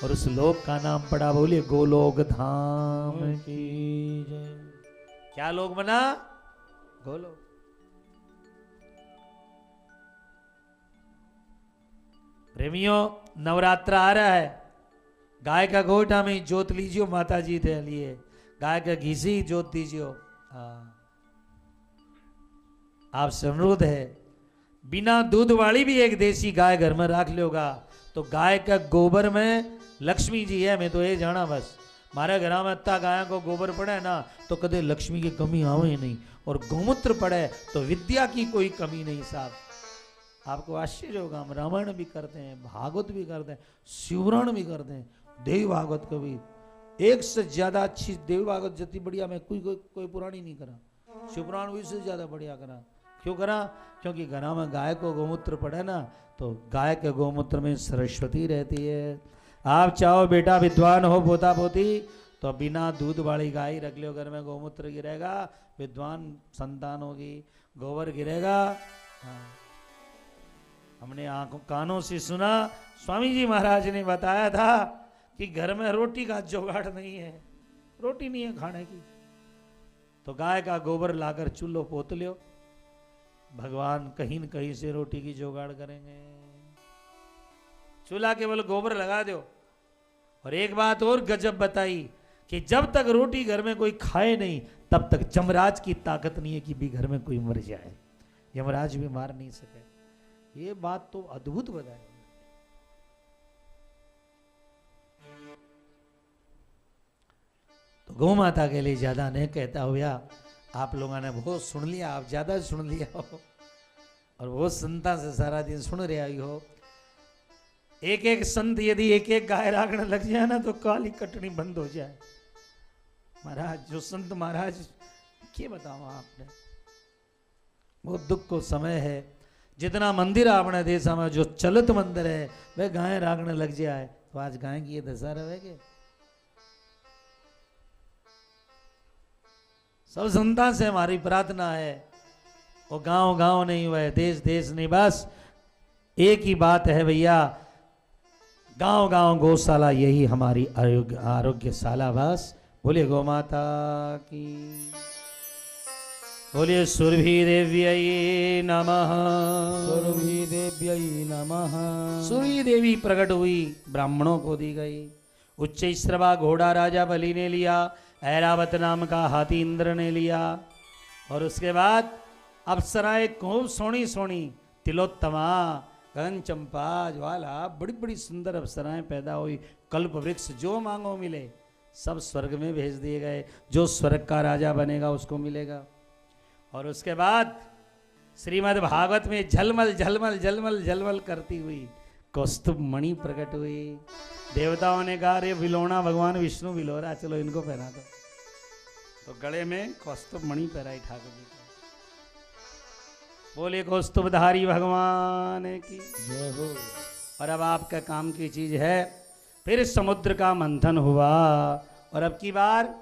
और उस लोक का नाम पड़ा, बोले गोलोक धाम की जय। क्या लोक बना? गोलोक। प्रेमियों, नवरात्र आ रहा है, गाय का गोटा में जोत लीजियो माता जी के लिए, गाय का घी से ही जोत दीजियो। हाँ, आपसे अनुरोध है, बिना दूध वाली भी एक देसी गाय घर में रख लोगा तो गाय का गोबर में लक्ष्मी जी है। मैं तो ये जाना बस, मारे घर में इतना गाय को गोबर पड़े ना तो कदे लक्ष्मी की कमी आवे नहीं, और गोमूत्र पड़े तो विद्या की कोई कमी नहीं साहब। आपको आश्चर्य होगा, हम रामायण भी करते हैं, भागवत भी करते हैं, शिवपुराण भी करते हैं, देवी भागवत को भी। एक से ज्यादा अच्छी देवी भागवत जितनी बढ़िया मैं कोई पुराण ही नहीं करा। शिवपुराण भी से ज्यादा बढ़िया करा। क्यों करा? क्योंकि घरा में गाय को गोमूत्र पड़े ना, तो गाय के गोमूत्र में सरस्वती रहती है। आप चाहो बेटा विद्वान हो, पोता पोती, तो बिना दूध वाली गाय रख लो घर में, गोमूत्र गिरेगा, विद्वान संतान होगी। गोबर गिरेगा। हाँ, हमने आंखों कानों से सुना, स्वामी जी महाराज ने बताया था कि घर में रोटी का जुगाड़ नहीं है, रोटी नहीं है खाने की, तो गाय का गोबर लाकर चूल्हो पोत लो, भगवान कहीं न कहीं से रोटी की जुगाड़ करेंगे। चूल्हा केवल गोबर लगा दो। और एक बात और गजब बताई कि जब तक रोटी घर में कोई खाए नहीं, तब तक यमराज की ताकत नहीं है कि भी घर में कोई मर जाए, यमराज भी मार नहीं सके। ये बात तो अद्भुत बताई। तो गौ माता के लिए ज्यादा नहीं कहता हो या, आप लोगों ने बहुत सुन लिया, आप ज्यादा सुन लिया हो और बहुत संता से सारा दिन सुन रहे हो। एक एक संत यदि एक एक गाय रागने लग जाए ना, तो काली कटनी बंद हो जाए। महाराज, जो संत महाराज क्या बताओ आपने, बहुत दुख को समय है। जितना मंदिर आपने देश में जो चलित मंदिर है वह गाय रागने लग जाए, तो आज गाय की ये दशा रहेगी। सब संतान से हमारी प्रार्थना है, वो गांव गांव नहीं, वह देश देश नहीं, बस एक ही बात है भैया, गांव गांव गौशाला, यही हमारी आरोग्यशाला। बस बोलिए गौ माता की, बोलिए सुरभि देव्यै नमः। सुरभि देव्यै नमः। सुरभि देवी प्रकट हुई, ब्राह्मणों को दी गई। उच्च श्रवा घोड़ा राजा बलि ने लिया, ऐरावत नाम का हाथी इंद्र ने लिया, और उसके बाद अप्सराएं खूब सोनी सोनी, तिलोत्तमा, गगन चंपा, ज्वाला, बड़ी बड़ी सुंदर अप्सराएं पैदा हुई। कल्प वृक्ष, जो मांगो मिले, सब स्वर्ग में भेज दिए गए। जो स्वर्ग का राजा बनेगा उसको मिलेगा। और उसके बाद श्रीमद् भागवत में झलमल झलमल झलमल झलमल करती हुई कौस्तुभ मणि प्रकट हुई। देवताओं ने कहा, अरे विलोना भगवान विष्णु विलोरा, चलो इनको पहना दो। तो गले में कौस्तुभ मणि पहनाई ठाकुर जी को। बोले कौस्तुभधारी भगवान की जय हो। और अब आपका काम की चीज है, फिर समुद्र का मंथन हुआ। और अब की बार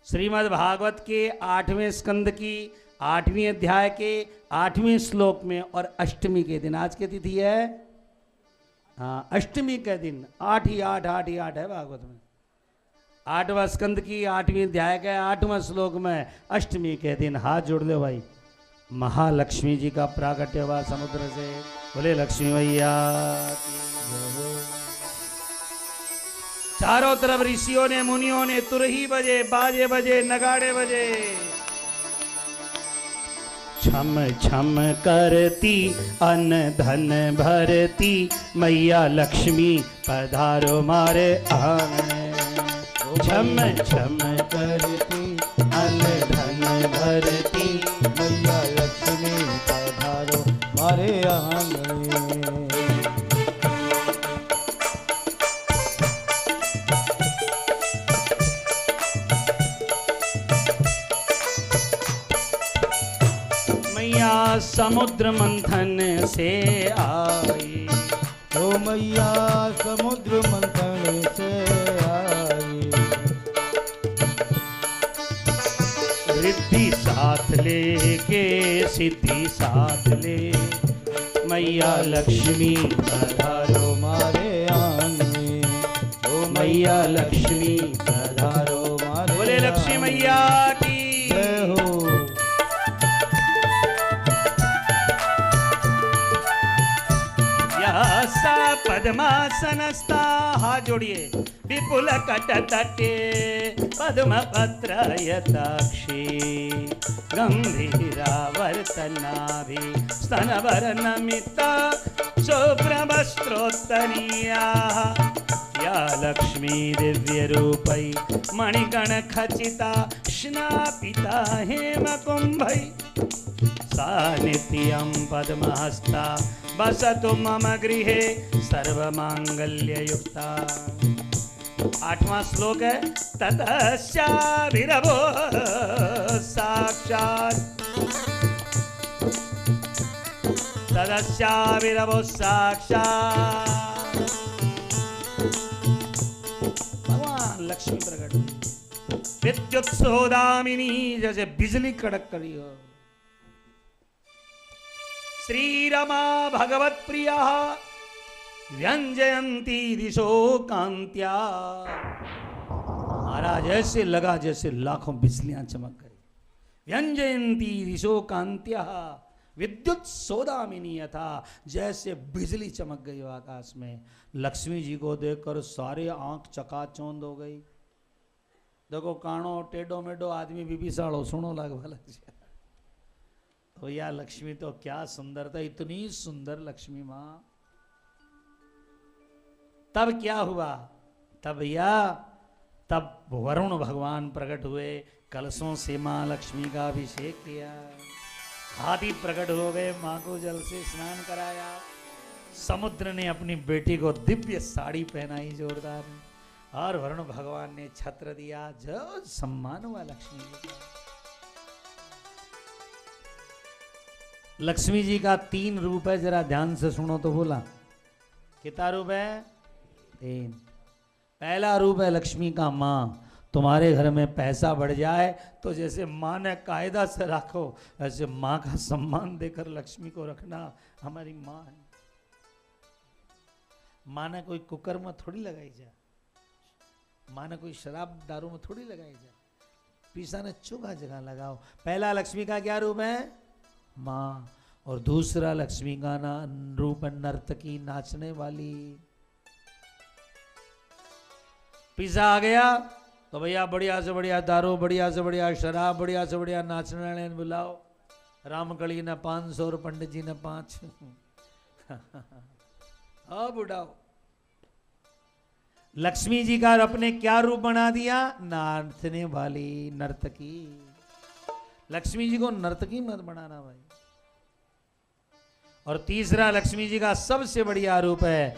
श्रीमद् भागवत के 8वें स्कंद की 8वीं अध्याय के 8वें श्लोक में, और अष्टमी के दिन, आज की तिथि है, हाँ अष्टमी के दिन, 8 ही 8 है भागवत में। 8वां स्कंद की 8वीं अध्याय के 8वां श्लोक में अष्टमी के दिन, हाथ जोड़ लो भाई, महालक्ष्मी जी का प्राकट्य हुआ समुद्र से। बोले लक्ष्मी मैया की जय हो। चारों तरफ ऋषियों ने, मुनियों ने तुरही बजे, बाजे बजे, नगाड़े बजे। छम छम करती अन्न धन भरती, मैया लक्ष्मी पधारो मारे आंगन। छम छम करती अन्न धन भरती, मैया लक्ष्मी पधारो मारे आंगन। समुद्र मंथन से आई, ओ मैया समुद्र मंथन से आई। रिद्धि साथ लेके सिद्धि साथ ले, मैया लक्ष्मी पधारो मारे आंगन। ओ मैया लक्ष्मी पधारो मारे। बोले लक्ष्मी मैया की जय हो। सा पद्मासनस्था, हाथ जोड़िए, विपुल कट तटे पद्म पत्र यताक्षी, गंभीरा वर्तनाभि स्तनवर नमिता शुभ्र वस्त्रोत्तरीया, या लक्ष्मी दिव्य रूपै मणिगण खचिता स्नापिता हेम कुंभै सा नित्यं पद्महस्ता वसतु मम गृहे सर्वमांगल्ययुक्ता। 8वां श्लोक है ततश्चाभिरभो साक्षात् ततश्चाभिरभो साक्षात्। भगवान लक्ष्मी प्रकट हुई। विद्युत सोदामिनी जैसे बिजली कड़क करी हो। श्री रमा भगवत प्रिया व्यंजयंती दिशो कांत्या। महाराज ऐसे लगा जैसे लाखों बिजलियां चमक गई। व्यंजयंती दिशो कांत्या विद्युत सोदामिनी था, जैसे बिजली चमक गई हो आकाश में। लक्ष्मी जी को देखकर सारे आंख चकाचौंध हो गई। देखो काणो टेढ़ो मेढ़ो आदमी बिबिसाड़ो सुनो लाग भला। तो या लक्ष्मी तो क्या सुंदर था, इतनी सुंदर लक्ष्मी माँ। तब क्या हुआ, तब वरुण भगवान प्रकट हुए, कलशों से माँ लक्ष्मी का अभिषेक किया। हाथी प्रकट हो गए, माँ को जल से स्नान कराया। समुद्र ने अपनी बेटी को दिव्य साड़ी पहनाई जोरदार, और वरुण भगवान ने छत्र दिया। जो सम्मान हुआ लक्ष्मी जी का। लक्ष्मी जी का 3 रूप है, जरा ध्यान से सुनो तो। बोला कितना रूप है? 3। पहला रूप है लक्ष्मी का माँ। तुम्हारे घर में पैसा बढ़ जाए तो जैसे माँ ने कायदा से रखो, ऐसे माँ का सम्मान देकर लक्ष्मी को रखना। हमारी माँ है। माँ ने कोई कुकर में थोड़ी लगाई जा, माँ ने कोई शराब दारू में थोड़ी लगाई जा, पीसा ने चुका जगह लगाओ। पहला लक्ष्मी का क्या रूप है? माँ। और दूसरा लक्ष्मी का रूप है नर्तकी, नाचने वाली। पिज्जा आ गया तो भैया बढ़िया से बढ़िया दारू, बढ़िया से बढ़िया शराब, बढ़िया से बढ़िया नाचने वाले बुलाओ। रामकली ने 500 और पंडित जी ने 5। अब उड़ाओ। लक्ष्मी जी का अपने क्या रूप बना दिया? नाचने वाली, नर्तकी। लक्ष्मी जी को नर्तकी मत बनाना भाई। और तीसरा लक्ष्मी जी का सबसे बढ़िया रूप है,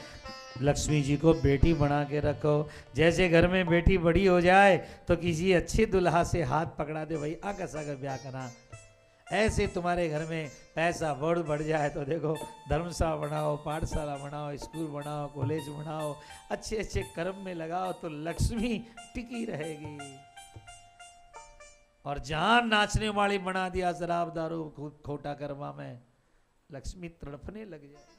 लक्ष्मी जी को बेटी बना के रखो। जैसे घर में बेटी बड़ी हो जाए तो किसी अच्छे दुल्हा से हाथ पकड़ा दे, भाई आगे सागर ब्याह करा। ऐसे तुम्हारे घर में पैसा बढ़ जाए तो देखो धर्मशाला बनाओ, पाठशाला बनाओ, स्कूल बनाओ, कॉलेज बनाओ, अच्छे अच्छे कर्म में लगाओ तो लक्ष्मी टिकी रहेगी। और जहां नाचने वाली बना दिया शराब दारू खोटा कर्मा में, लक्ष्मी तड़पने लग जाए।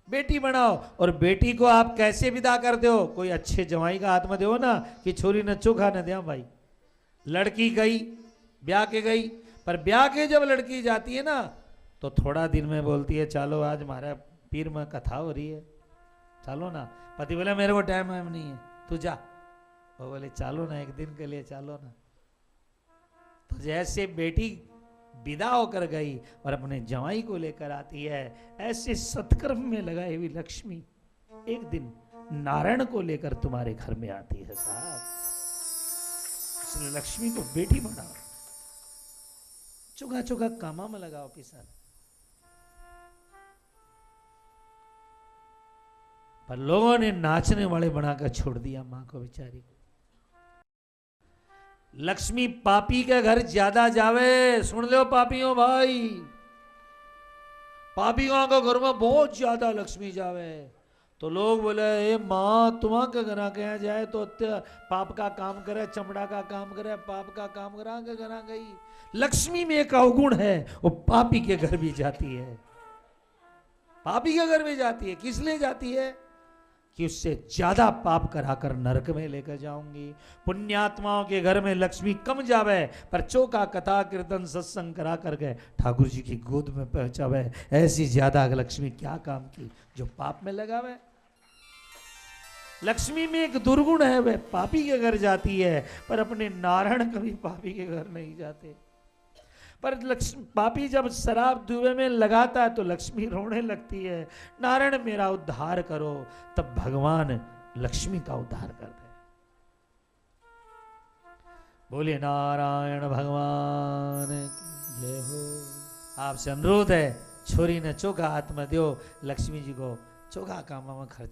बेटी बनाओ। और बेटी को आप कैसे विदा करते हो? कोई अच्छे जवाई का हाथ में दो ना कि छोरी न चोखा न दिया भाई। लड़की गई ब्याह के गई, पर ब्याह के जब लड़की जाती है ना तो थोड़ा दिन में बोलती है चलो आज हमारा पीर में कथा हो रही है, चलो ना। पति बोले मेरे को टाइम नहीं है, तू जा। वो बोले चलो ना, एक दिन के लिए चलो ना। तो जैसे बेटी विदा होकर गई और अपने जवाई को लेकर आती है, ऐसे सत्कर्म में लगाई हुई लक्ष्मी एक दिन नारायण को लेकर तुम्हारे घर में आती है साहब। इसलिए लक्ष्मी को बेटी बनाओ, चुका चुका कामा में लगाओ पिसा। पर लोगों ने नाचने वाले बनाकर छोड़ दिया मां को बेचारी को। लक्ष्मी पापी के घर ज्यादा जावे। सुन लो पापियों भाई, पापियों के घर में बहुत ज्यादा लक्ष्मी जावे। तो लोग बोले ए माँ तुम्हां के घर कहा जाए तो पाप का काम करे, चमड़ा का काम करे, पाप का काम करा के घर गई। लक्ष्मी में एक अवगुण है, वो पापी के घर भी जाती है। पापी के घर भी जाती है। किस लिए जाती है? कि उससे ज्यादा पाप कराकर नरक में लेकर जाऊंगी। पुण्यात्माओं के घर में लक्ष्मी कम जावे, पर चौका कथा कीर्तन सत्संग करा करके ठाकुर जी की गोद में पहुंचावे। ऐसी ज्यादा लक्ष्मी क्या काम की जो पाप में लगावे। लक्ष्मी में एक दुर्गुण है, वह पापी के घर जाती है, पर अपने नारायण कभी पापी के घर नहीं जाते। पर पापी जब शराब दुबे में लगाता है तो लक्ष्मी रोने लगती है, नारायण मेरा उद्धार करो। तब भगवान लक्ष्मी का उद्धार कर दे। बोले नारायण भगवान की जय हो। आपसे अनुरोध है, छोरी ने चोखा हाथ में दो, लक्ष्मी जी को चोखा काम में खर्च